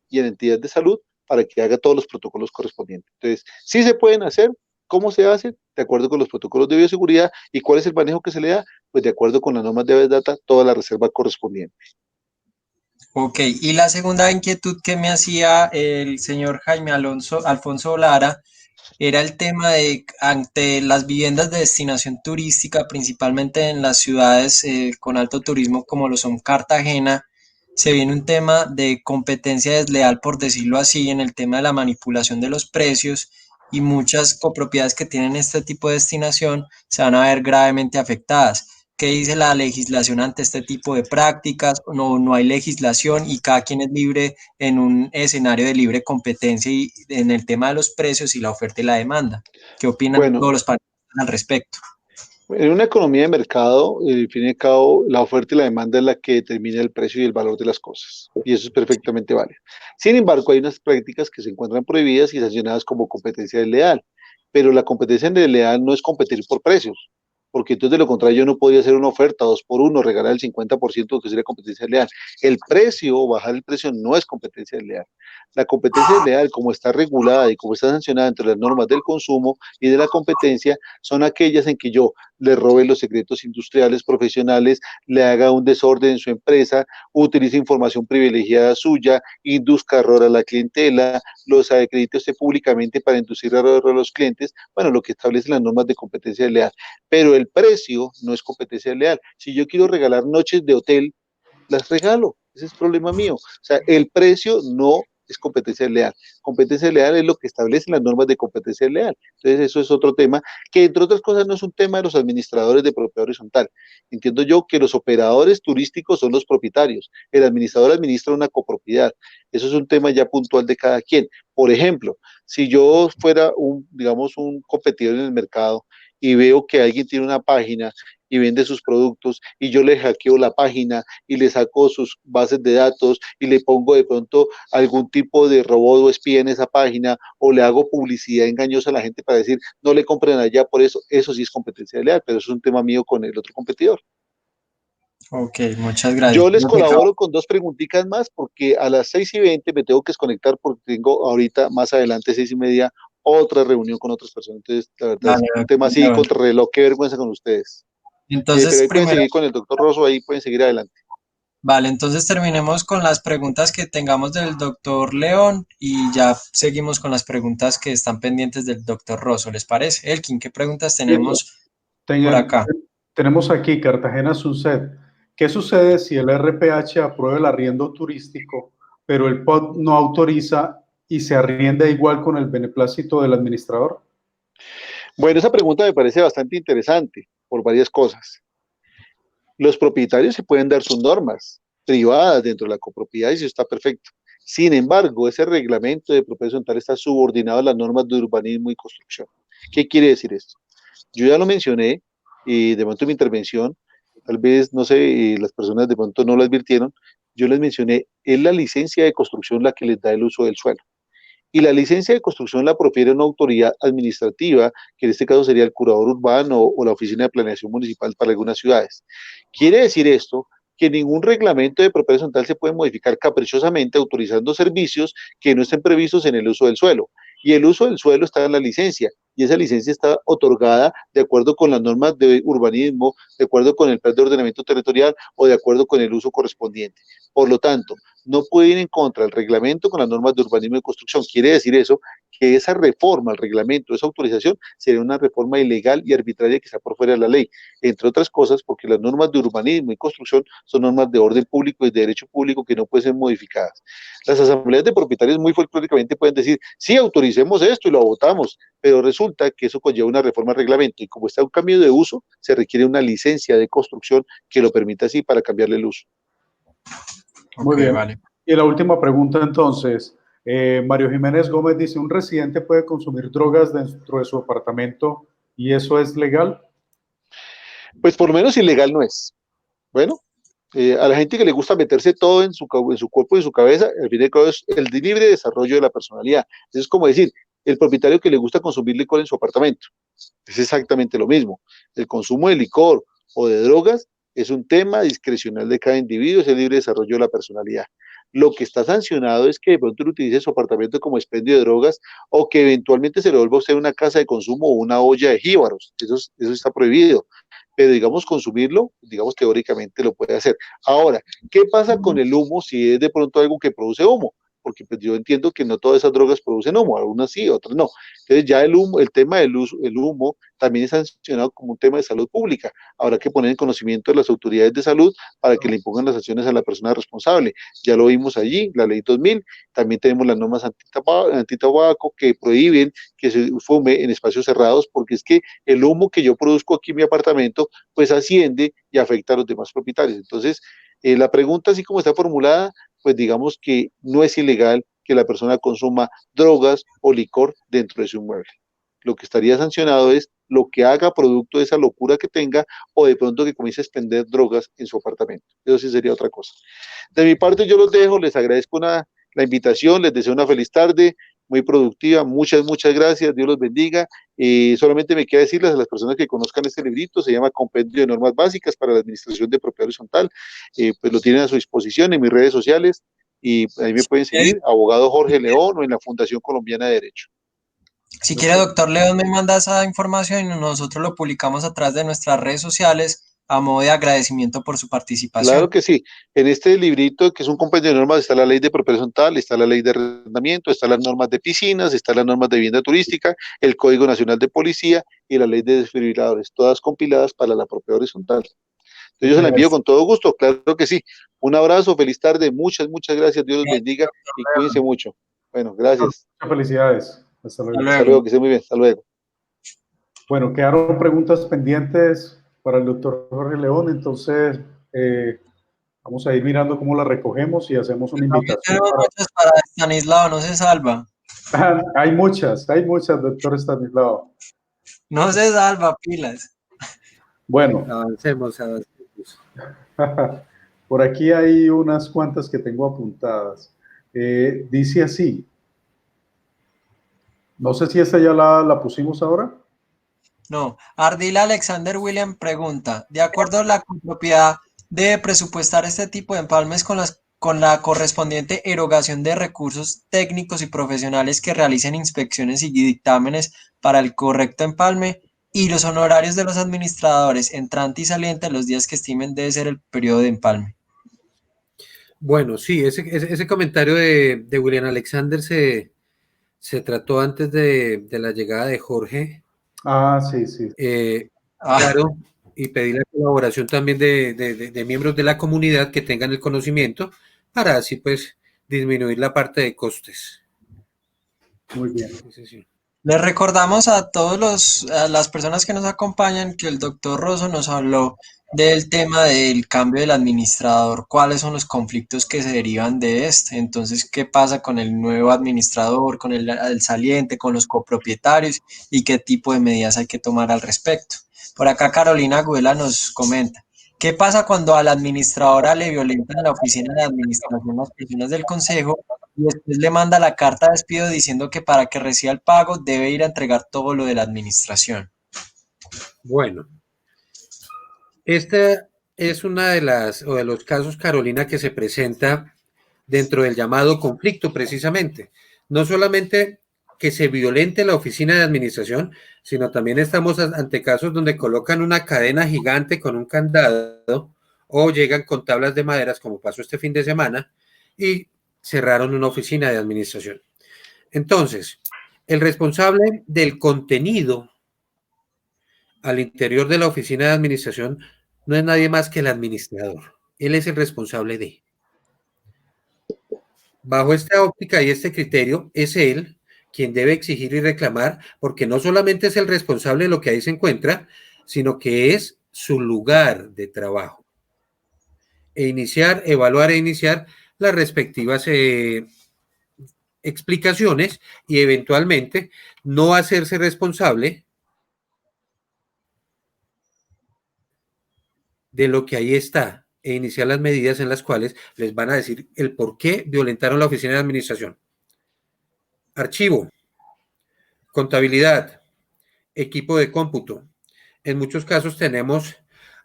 y a la entidad de salud para que haga todos los protocolos correspondientes. Entonces, sí se pueden hacer. ¿Cómo se hace? De acuerdo con los protocolos de bioseguridad. ¿Y cuál es el manejo que se le da? Pues de acuerdo con las normas de Habeas Data, toda la reserva correspondiente. Ok, y la segunda inquietud que me hacía el señor Alfonso Lara era el tema de ante las viviendas de destinación turística, principalmente en las ciudades con alto turismo como lo son Cartagena, se viene un tema de competencia desleal, por decirlo así, en el tema de la manipulación de los precios y muchas copropiedades que tienen este tipo de destinación se van a ver gravemente afectadas. ¿Qué dice la legislación ante este tipo de prácticas? No, no hay legislación y cada quien es libre en un escenario de libre competencia y en el tema de los precios y la oferta y la demanda. ¿Qué opinan Bueno, todos los panelistas al respecto? en una economía de mercado, al fin y al cabo, la oferta y la demanda es la que determina el precio y el valor de las cosas. Y eso es perfectamente válido. Sin embargo, hay unas prácticas que se encuentran prohibidas y sancionadas como competencia desleal. Pero la competencia desleal no es competir por precios. porque entonces de lo contrario yo no podría hacer una oferta 2 por 1, regalar el 50%, que sería competencia desleal. El precio, bajar el precio no es competencia desleal. La competencia desleal, como está regulada y como está sancionada entre las normas del consumo y de la competencia, son aquellas en que yo le robe los secretos industriales profesionales, le haga un desorden en su empresa, utilice información privilegiada suya, induzca error a la clientela, los acredite usted públicamente para inducir error a los clientes, bueno, lo que establecen las normas de competencia desleal. Pero el precio no es competencia desleal. Si yo quiero regalar noches de hotel, las regalo. Ese es problema mío. O sea, el precio no es competencia desleal. Competencia desleal es lo que establecen las normas de competencia desleal. Entonces, eso es otro tema que, entre otras cosas, no es un tema de los administradores de propiedad horizontal. Entiendo yo que los operadores turísticos son los propietarios. El administrador administra una copropiedad. Eso es un tema ya puntual de cada quien. Por ejemplo, si yo fuera digamos, un competidor en el mercado y veo que alguien tiene una página y vende sus productos y yo le hackeo la página y le saco sus bases de datos y le pongo de pronto algún tipo de robot o espía en esa página o le hago publicidad engañosa a la gente para decir no le compren allá por eso, eso sí es competencia desleal, pero eso es un tema mío con el otro competidor. Ok, muchas gracias. Yo les colaboro con 2 preguntitas más porque a las 6:20 me tengo que desconectar porque tengo ahorita más adelante 6:30 otra reunión con otras personas. Entonces, la verdad es un tema así contra reloj, qué vergüenza con ustedes. Pero Entonces, ahí pueden primero, seguir con el doctor Rosso, ahí pueden seguir adelante. vale, entonces terminemos con las preguntas que tengamos del doctor León y ya seguimos con las preguntas que están pendientes del doctor Rosso, ¿les parece? Elkin, ¿qué preguntas Bien, tenemos por acá? tenemos aquí Cartagena Sunset. ¿Qué sucede si el RPH aprueba el arriendo turístico, pero el POT no autoriza y se arrienda igual con el beneplácito del administrador? Bueno, esa pregunta me parece bastante interesante por varias cosas. Los propietarios se pueden dar sus normas privadas dentro de la copropiedad y eso está perfecto. Sin embargo, ese reglamento de propiedad horizontal está subordinado a las normas de urbanismo y construcción. ¿Qué quiere decir esto? Yo ya lo mencioné y de pronto en mi intervención, tal vez, no sé, las personas de pronto no lo advirtieron, yo les mencioné, es la licencia de construcción la que les da el uso del suelo. Y la licencia de construcción la profiere una autoridad administrativa, que en este caso sería el curador urbano o la Oficina de Planeación Municipal para algunas ciudades. Quiere decir esto que ningún reglamento de propiedad horizontal se puede modificar caprichosamente autorizando servicios que no estén previstos en el uso del suelo. Y el uso del suelo está en la licencia, y esa licencia está otorgada de acuerdo con las normas de urbanismo, de acuerdo con el plan de ordenamiento territorial o de acuerdo con el uso correspondiente. Por lo tanto, no puede ir en contra del reglamento con las normas de urbanismo y construcción. Quiere decir eso que esa reforma al reglamento, esa autorización, sería una reforma ilegal y arbitraria que está por fuera de la ley, entre otras cosas porque las normas de urbanismo y construcción son normas de orden público y de derecho público que no pueden ser modificadas. Las asambleas de propietarios muy folclóricamente pueden decir, sí, autoricemos esto y lo votamos, pero resulta que eso conlleva una reforma al reglamento y como está un cambio de uso, se requiere una licencia de construcción que lo permita así para cambiarle el uso. Muy bien. Vale. Y la última pregunta entonces, Mario Jiménez Gómez dice, ¿un residente puede consumir drogas dentro de su apartamento y eso es legal? Pues por lo menos ilegal no es. Bueno, a la gente que le gusta meterse todo en su cuerpo y en su cabeza, al fin y al cabo es el libre desarrollo de la personalidad. Eso es como decir, el propietario que le gusta consumir licor en su apartamento. Es exactamente lo mismo. El consumo de licor o de drogas es un tema discrecional de cada individuo, es el libre desarrollo de la personalidad. Lo que está sancionado es que de pronto utilice su apartamento como expendio de drogas o que eventualmente se le vuelva a usted una casa de consumo o una olla de jíbaros. Eso está prohibido. Pero digamos consumirlo, digamos teóricamente lo puede hacer. Ahora, ¿qué pasa con el humo si es de pronto algo que produce humo? Porque pues yo entiendo que no todas esas drogas producen humo, algunas sí, otras no. Entonces ya el humo, el tema del uso, el humo también es sancionado como un tema de salud pública. Habrá que poner en conocimiento de las autoridades de salud para que le impongan las sanciones a la persona responsable. Ya lo vimos allí, la ley 2000, también tenemos las normas antitabaco que prohíben que se fume en espacios cerrados, porque es que el humo que yo produzco aquí en mi apartamento, pues asciende y afecta a los demás propietarios. Entonces, la pregunta así como está formulada, pues digamos que no es ilegal que la persona consuma drogas o licor dentro de su inmueble. Lo que estaría sancionado es lo que haga producto de esa locura que tenga o de pronto que comience a expender drogas en su apartamento. Eso sí sería otra cosa. De mi parte yo los dejo, les agradezco la invitación, les deseo una feliz tarde, muy productiva, muchas gracias, Dios los bendiga Solamente me queda decirles a las personas que conozcan este librito, se llama Compendio de Normas Básicas para la Administración de Propiedad Horizontal, pues lo tienen a su disposición en mis redes sociales y ahí me pueden seguir, abogado Jorge León o en la Fundación Colombiana de Derecho. Si quiere, doctor León, me manda esa información y nosotros lo publicamos a través de nuestras redes sociales a modo de agradecimiento por su Claro participación. que sí. En este librito, que es un compendio de normas, está la ley de propiedad horizontal, está la ley de arrendamiento, están las normas de piscinas, están las normas de vivienda turística, el Código Nacional de Policía y la ley de desfibriladores, todas compiladas para la propiedad horizontal. Entonces yo se la envío con todo gusto, claro que sí. Un abrazo, feliz tarde, muchas, muchas gracias, Dios los bendiga y cuídense mucho. Bueno, gracias. Muchas felicidades. Hasta luego. Hasta luego, que esté muy bien, hasta luego. Bueno, quedaron preguntas pendientes para el doctor Jorge León, entonces vamos a ir mirando cómo las recogemos y hacemos una invitación. Tenemos muchas para Estanislao, no se salva. Hay muchas, doctor Estanislao. No se salva, pilas. Bueno, Avancemos. por aquí hay unas cuantas que tengo apuntadas. Dice así. No sé si esta ya la pusimos ahora. No. Ardila Alexander William pregunta, ¿de acuerdo a la copropiedad debe presupuestar este tipo de empalmes con la correspondiente erogación de recursos técnicos y profesionales que realicen inspecciones y dictámenes para el correcto empalme y los honorarios de los administradores entrante y saliente los días que estimen debe ser el periodo de empalme? Bueno, sí, ese comentario de William Alexander se trató antes de la llegada de Jorge. Sí. Claro, y pedir la colaboración también de miembros de la comunidad que tengan el conocimiento para así pues disminuir la parte de costes. Muy bien. Sí. Les recordamos a a las personas que nos acompañan que el doctor Rosso nos habló del tema del cambio del administrador, cuáles son los conflictos que se derivan de este, entonces qué pasa con el nuevo administrador, con el saliente, con los copropietarios y qué tipo de medidas hay que tomar al respecto. Por acá Carolina Agudela nos comenta, ¿qué pasa cuando a la administradora le violentan la oficina de administración las personas del consejo y después le manda la carta de despido diciendo que para que reciba el pago debe ir a entregar todo lo de la administración? Bueno, esta es una de los casos, Carolina, que se presenta dentro del llamado conflicto precisamente. No solamente que se violente la oficina de administración, sino también estamos ante casos donde colocan una cadena gigante con un candado o llegan con tablas de maderas, como pasó este fin de semana, y cerraron una oficina de administración. Entonces, el responsable del contenido al interior de la oficina de administración no es nadie más que el administrador. Él es el responsable de. Bajo esta óptica y este criterio, es él quien debe exigir y reclamar, porque no solamente es el responsable de lo que ahí se encuentra, sino que es su lugar de trabajo. Evaluar e iniciar las respectivas explicaciones y eventualmente no hacerse responsable de lo que ahí está e iniciar las medidas en las cuales les van a decir el por qué violentaron la oficina de administración. Archivo, contabilidad, equipo de cómputo. En muchos casos tenemos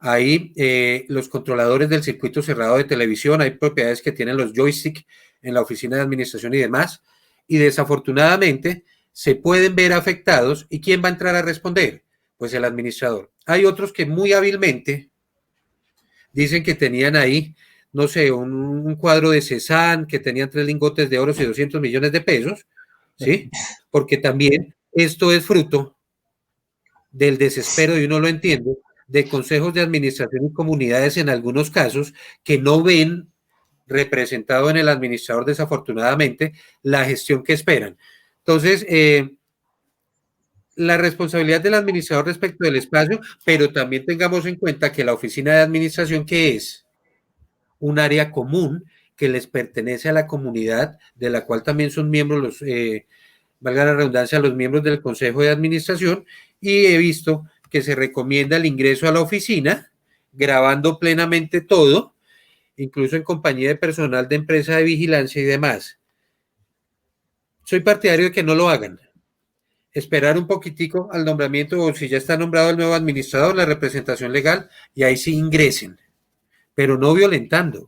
ahí los controladores del circuito cerrado de televisión, hay propiedades que tienen los joysticks en la oficina de administración y demás, y desafortunadamente se pueden ver afectados. ¿Y quién va a entrar a responder? Pues el administrador. Hay otros que muy hábilmente dicen que tenían ahí, no sé, un cuadro de Cézanne, que tenían 3 lingotes de oro y 200 millones de pesos, ¿sí? Porque también esto es fruto del desespero, y uno lo entiende, de consejos de administración y comunidades en algunos casos que no ven representado en el administrador, desafortunadamente, la gestión que esperan. Entonces, la responsabilidad del administrador respecto del espacio, pero también tengamos en cuenta que la oficina de administración, que es un área común que les pertenece a la comunidad, de la cual también son miembros valga la redundancia, los miembros del Consejo de Administración, y he visto que se recomienda el ingreso a la oficina, grabando plenamente todo, incluso en compañía de personal de empresa de vigilancia y demás. Soy partidario de que no lo hagan. esperar un poquitico al nombramiento o si ya está nombrado el nuevo administrador, la representación legal, y ahí sí ingresen, pero no violentando,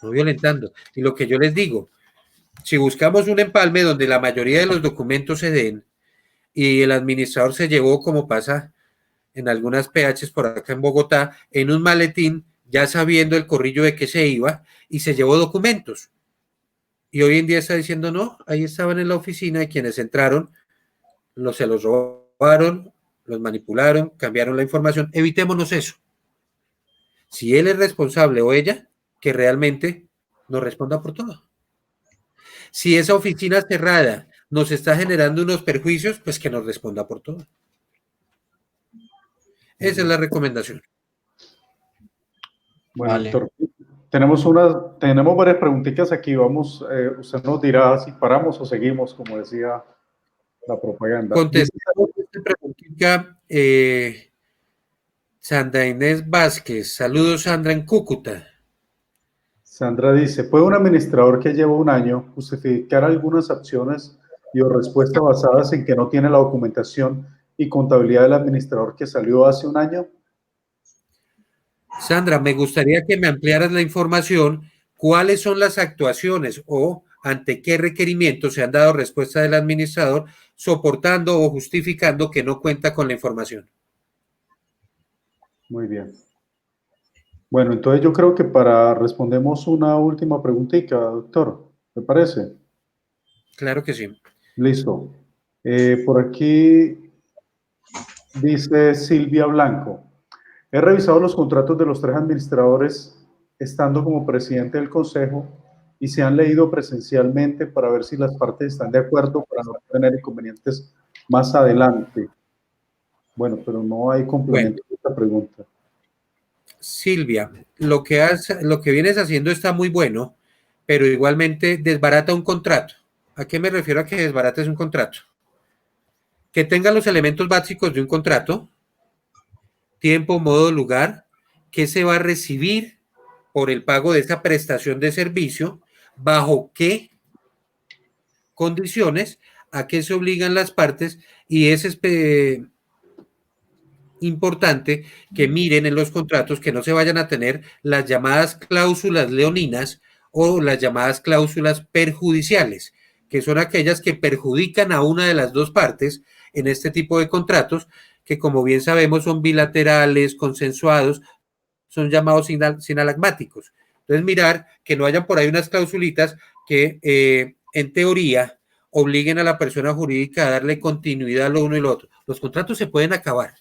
no violentando. Y lo que yo les digo, si buscamos un empalme donde la mayoría de los documentos se den y el administrador se llevó, como pasa en algunas PHs por acá en Bogotá, en un maletín, ya sabiendo el corrillo de que se iba, y se llevó documentos. Y hoy en día está diciendo, no, ahí estaban en la oficina y quienes entraron se los robaron, los manipularon, cambiaron la información. Evitémonos eso. Si él es responsable o ella, que realmente nos responda por todo. Si esa oficina cerrada nos está generando unos perjuicios, pues que nos responda por todo. Esa es la recomendación. Bueno, Vale. Héctor, tenemos varias preguntitas aquí. Vamos, usted nos dirá si paramos o seguimos, como decía la propaganda. Contestamos esta preguntita, Sandra Inés Vázquez. Saludos, Sandra, en Cúcuta. Sandra dice, ¿puede un administrador que lleva un año justificar algunas acciones y o respuestas basadas en que no tiene la documentación y contabilidad del administrador que salió hace un año? Sandra, me gustaría que me ampliaras la información. ¿Cuáles son las actuaciones o ante qué requerimientos se han dado respuesta del administrador soportando o justificando que no cuenta con la información? Muy bien. Bueno, entonces yo creo que respondemos una última preguntita, doctor. ¿Me parece? Claro que sí. Listo. Por aquí dice Silvia Blanco. He revisado los contratos de los tres administradores estando como presidente del consejo y se han leído presencialmente para ver si las partes están de acuerdo para no tener inconvenientes más adelante. Bueno, pero no hay complemento a esta pregunta. Silvia, lo que vienes haciendo está muy bueno, pero igualmente desbarata un contrato. ¿A qué me refiero a que desbarates un contrato? Que tenga los elementos básicos de un contrato, tiempo, modo, lugar, qué se va a recibir por el pago de esta prestación de servicio, bajo qué condiciones, a qué se obligan las partes, y es importante que miren en los contratos que no se vayan a tener las llamadas cláusulas leoninas o las llamadas cláusulas perjudiciales, que son aquellas que perjudican a una de las dos partes en este tipo de contratos, que como bien sabemos son bilaterales, consensuados, son llamados sinalagmáticos. Entonces mirar que no hayan por ahí unas clausulitas que en teoría obliguen a la persona jurídica a darle continuidad a lo uno y lo otro. Los contratos se pueden acabar.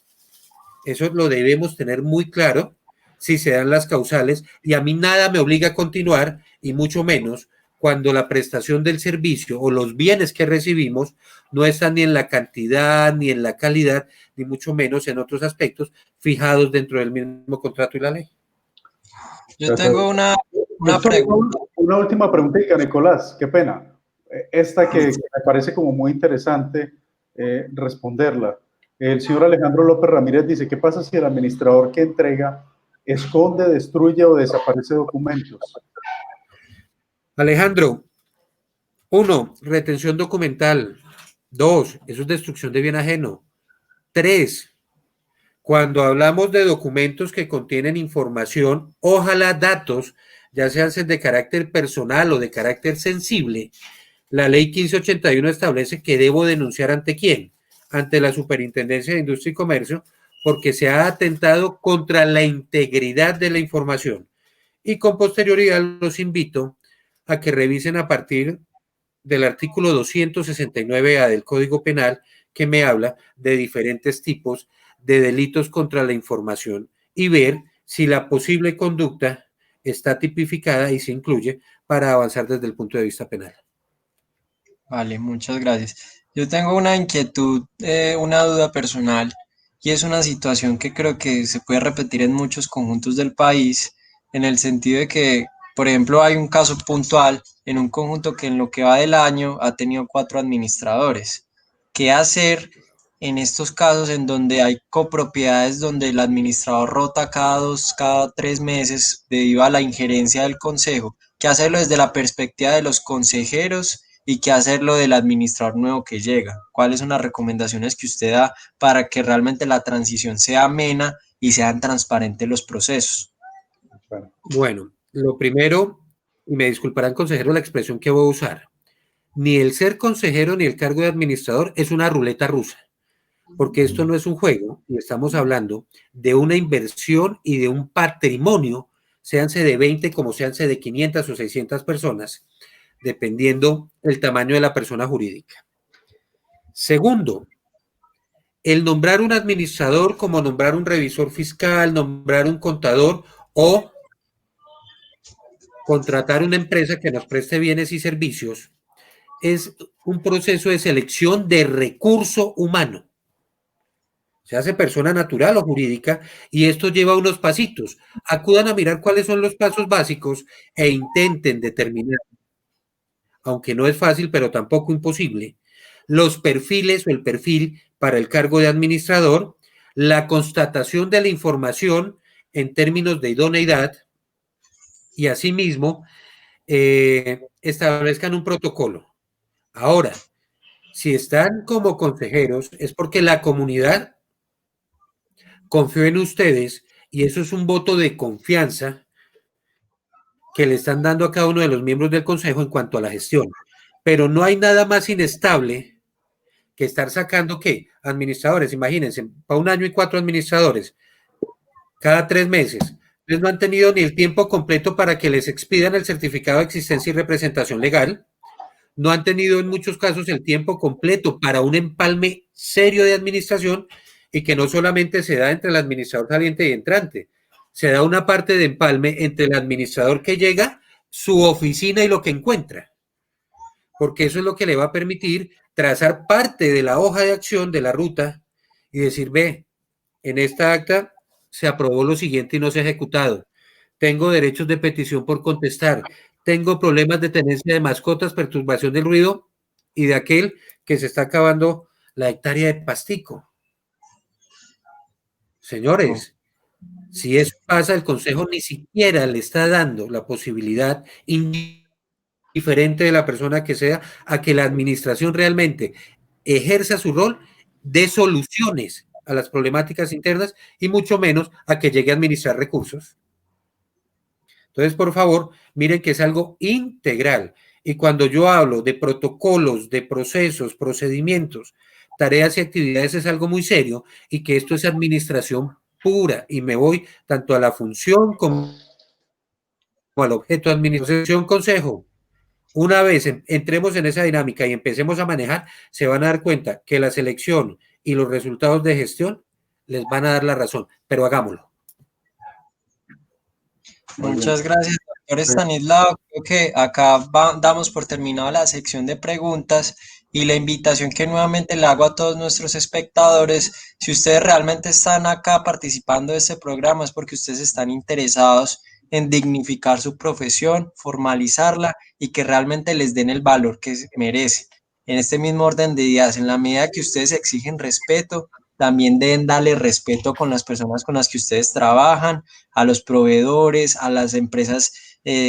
Eso lo debemos tener muy claro si se dan las causales, y a mí nada me obliga a continuar, y mucho menos cuando la prestación del servicio o los bienes que recibimos no están ni en la cantidad, ni en la calidad, ni mucho menos en otros aspectos fijados dentro del mismo contrato y la ley. Yo tengo una pregunta. Una última preguntita, Nicolás, qué pena. Esta que me parece como muy interesante responderla. El señor Alejandro López Ramírez dice, ¿qué pasa si el administrador que entrega esconde, destruye o desaparece documentos? Alejandro, 1, retención documental. 2, eso es destrucción de bien ajeno. 3, cuando hablamos de documentos que contienen información, ojalá datos, ya sean de carácter personal o de carácter sensible, la ley 1581 establece que debo denunciar ante quién, ante la Superintendencia de Industria y Comercio, porque se ha atentado contra la integridad de la información. Y con posterioridad los invito a que revisen a partir del artículo 269A del Código Penal, que me habla de diferentes tipos de delitos contra la información, y ver si la posible conducta está tipificada y se incluye para avanzar desde el punto de vista penal. Vale, muchas gracias. Yo tengo una inquietud, una duda personal, y es una situación que creo que se puede repetir en muchos conjuntos del país, en el sentido de que, por ejemplo, hay un caso puntual en un conjunto que en lo que va del año ha tenido 4 administradores. ¿Qué hacer en estos casos en donde hay copropiedades donde el administrador rota cada 2, cada 3 meses debido a la injerencia del consejo? ¿Qué hacerlo desde la perspectiva de los consejeros y qué hacerlo del administrador nuevo que llega. ¿Cuáles son las recomendaciones que usted da para que realmente la transición sea amena y sean transparentes los procesos? Bueno, lo primero, y me disculparán, consejero, la expresión que voy a usar, ni el ser consejero ni el cargo de administrador es una ruleta rusa, porque esto no es un juego y estamos hablando de una inversión y de un patrimonio, séanse de 20 como séanse de 500 o 600 personas, dependiendo el tamaño de la persona jurídica. Segundo, el nombrar un administrador como nombrar un revisor fiscal, nombrar un contador o contratar una empresa que nos preste bienes y servicios es un proceso de selección de recurso humano. Se hace persona natural o jurídica y esto lleva unos pasitos. Acudan a mirar cuáles son los pasos básicos e intenten determinar, aunque no es fácil, pero tampoco imposible, los perfiles o el perfil para el cargo de administrador, la constatación de la información en términos de idoneidad y asimismo establezcan un protocolo. Ahora, si están como consejeros es porque la comunidad confió en ustedes y eso es un voto de confianza que le están dando a cada uno de los miembros del consejo en cuanto a la gestión. Pero no hay nada más inestable que estar sacando, ¿qué? Administradores, imagínense, para 1 año y 4 administradores, cada 3 meses. Ustedes no han tenido ni el tiempo completo para que les expidan el certificado de existencia y representación legal. No han tenido en muchos casos el tiempo completo para un empalme serio de administración y que no solamente se da entre el administrador saliente y entrante, se da una parte de empalme entre el administrador que llega, su oficina y lo que encuentra, porque eso es lo que le va a permitir trazar parte de la hoja de acción de la ruta y decir, ve, en esta acta se aprobó lo siguiente y no se ha ejecutado. Tengo derechos de petición por contestar. Tengo problemas de tenencia de mascotas, perturbación del ruido y de aquel que se está acabando la hectárea de pastico. Señores, si eso pasa, el Consejo ni siquiera le está dando la posibilidad, indiferente de la persona que sea, a que la administración realmente ejerza su rol de soluciones a las problemáticas internas y mucho menos a que llegue a administrar recursos. Entonces, por favor, miren que es algo integral. Y cuando yo hablo de protocolos, de procesos, procedimientos, tareas y actividades, es algo muy serio y que esto es administración pura. Y me voy tanto a la función como al objeto de administración. Consejo, una vez entremos en esa dinámica y empecemos a manejar, se van a dar cuenta que la selección y los resultados de gestión les van a dar la razón, pero hagámoslo. Muchas gracias, doctor Estanislao. Creo que acá damos por terminada la sección de preguntas y la invitación que nuevamente le hago a todos nuestros espectadores, si ustedes realmente están acá participando de este programa es porque ustedes están interesados en dignificar su profesión, formalizarla y que realmente les den el valor que merece. En este mismo orden de ideas, en la medida que ustedes exigen respeto, también deben darle respeto con las personas con las que ustedes trabajan, a los proveedores, a las empresas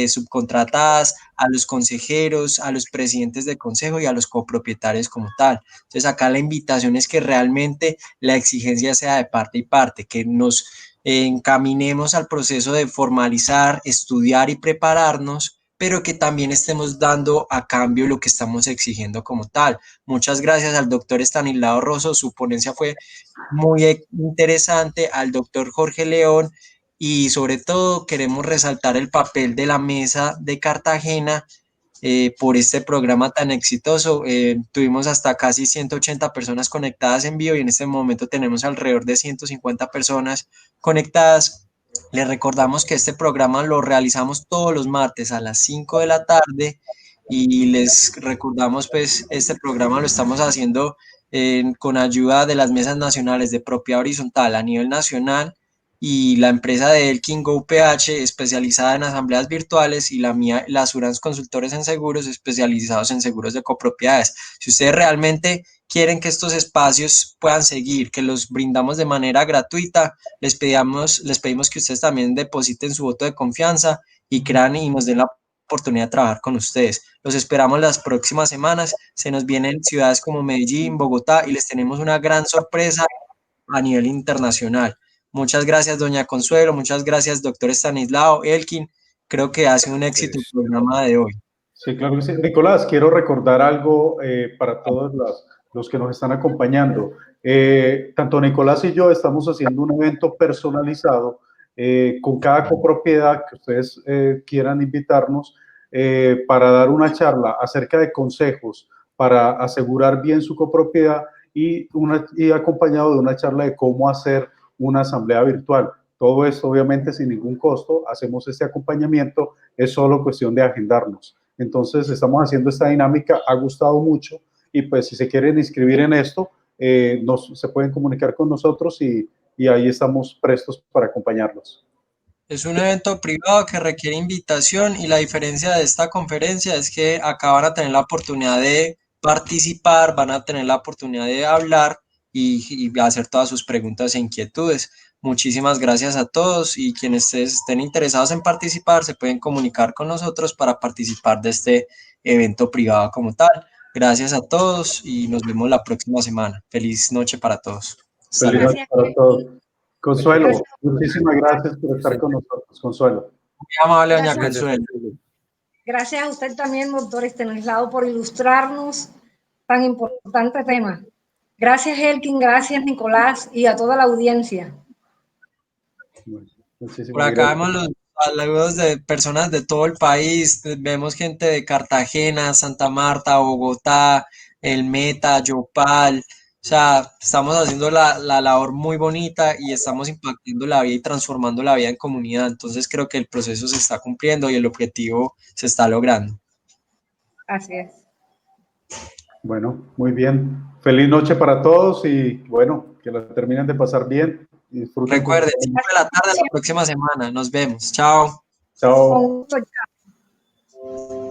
subcontratadas, a los consejeros, a los presidentes de consejo y a los copropietarios como tal. Entonces acá la invitación es que realmente la exigencia sea de parte y parte, que nos encaminemos al proceso de formalizar, estudiar y prepararnos, pero que también estemos dando a cambio lo que estamos exigiendo como tal. Muchas gracias al doctor Estanislao Rosso, su ponencia fue muy interesante, al doctor Jorge León, y sobre todo queremos resaltar el papel de la Mesa de Cartagena por este programa tan exitoso. Tuvimos hasta casi 180 personas conectadas en vivo y en este momento tenemos alrededor de 150 personas conectadas. Les recordamos que este programa lo realizamos todos los martes a las 5 de la tarde y les recordamos pues este programa lo estamos haciendo con ayuda de las mesas nacionales de propiedad horizontal a nivel nacional y la empresa de Elkin GoPH especializada en asambleas virtuales y la mía, la Assurance Consultores en Seguros especializados en seguros de copropiedades. Si ustedes realmente quieren que estos espacios puedan seguir, que los brindamos de manera gratuita, les pedimos que ustedes también depositen su voto de confianza y crean y nos den la oportunidad de trabajar con ustedes. Los esperamos las próximas semanas. Se nos vienen ciudades como Medellín, Bogotá y les tenemos una gran sorpresa a nivel internacional. Muchas gracias, doña Consuelo. Muchas gracias, doctor Estanislao, Elkin. Creo que ha sido un éxito el programa de hoy. Sí, claro que sí. Nicolás, quiero recordar algo para todos los que nos están acompañando. Tanto Nicolás y yo estamos haciendo un evento personalizado con cada copropiedad que ustedes quieran invitarnos para dar una charla acerca de consejos para asegurar bien su copropiedad y acompañado de una charla de cómo hacer una asamblea virtual. Todo esto obviamente sin ningún costo, hacemos este acompañamiento, es solo cuestión de agendarnos. Entonces estamos haciendo esta dinámica, ha gustado mucho y pues si se quieren inscribir en esto, se pueden comunicar con nosotros y ahí estamos prestos para acompañarlos. Es un evento privado que requiere invitación y la diferencia de esta conferencia es que acá van a tener la oportunidad de participar, van a tener la oportunidad de hablar y hacer todas sus preguntas e inquietudes. Muchísimas gracias a todos y quienes estén interesados en participar se pueden comunicar con nosotros para participar de este evento privado como tal. Gracias a todos y nos vemos la próxima semana. Feliz noche para todos. Feliz noche para todos. Consuelo, muchísimas gracias por estar con nosotros, Consuelo. Muy amable, doña Consuelo. Gracias a usted también, doctor Estanislao, por ilustrarnos tan importante tema. Gracias, Elkin, gracias, Nicolás, y a toda la audiencia. Por acá vemos los saludos de personas de todo el país, vemos gente de Cartagena, Santa Marta, Bogotá, El Meta, Yopal, o sea, estamos haciendo la labor muy bonita y estamos impactando la vida y transformando la vida en comunidad, entonces creo que el proceso se está cumpliendo y el objetivo se está logrando. Así es. Bueno, muy bien. Feliz noche para todos y bueno, que la terminen de pasar bien. Disfruten. Recuerden, 5 de la tarde la próxima semana. Nos vemos. Chao. Chao. Con gusto, chao.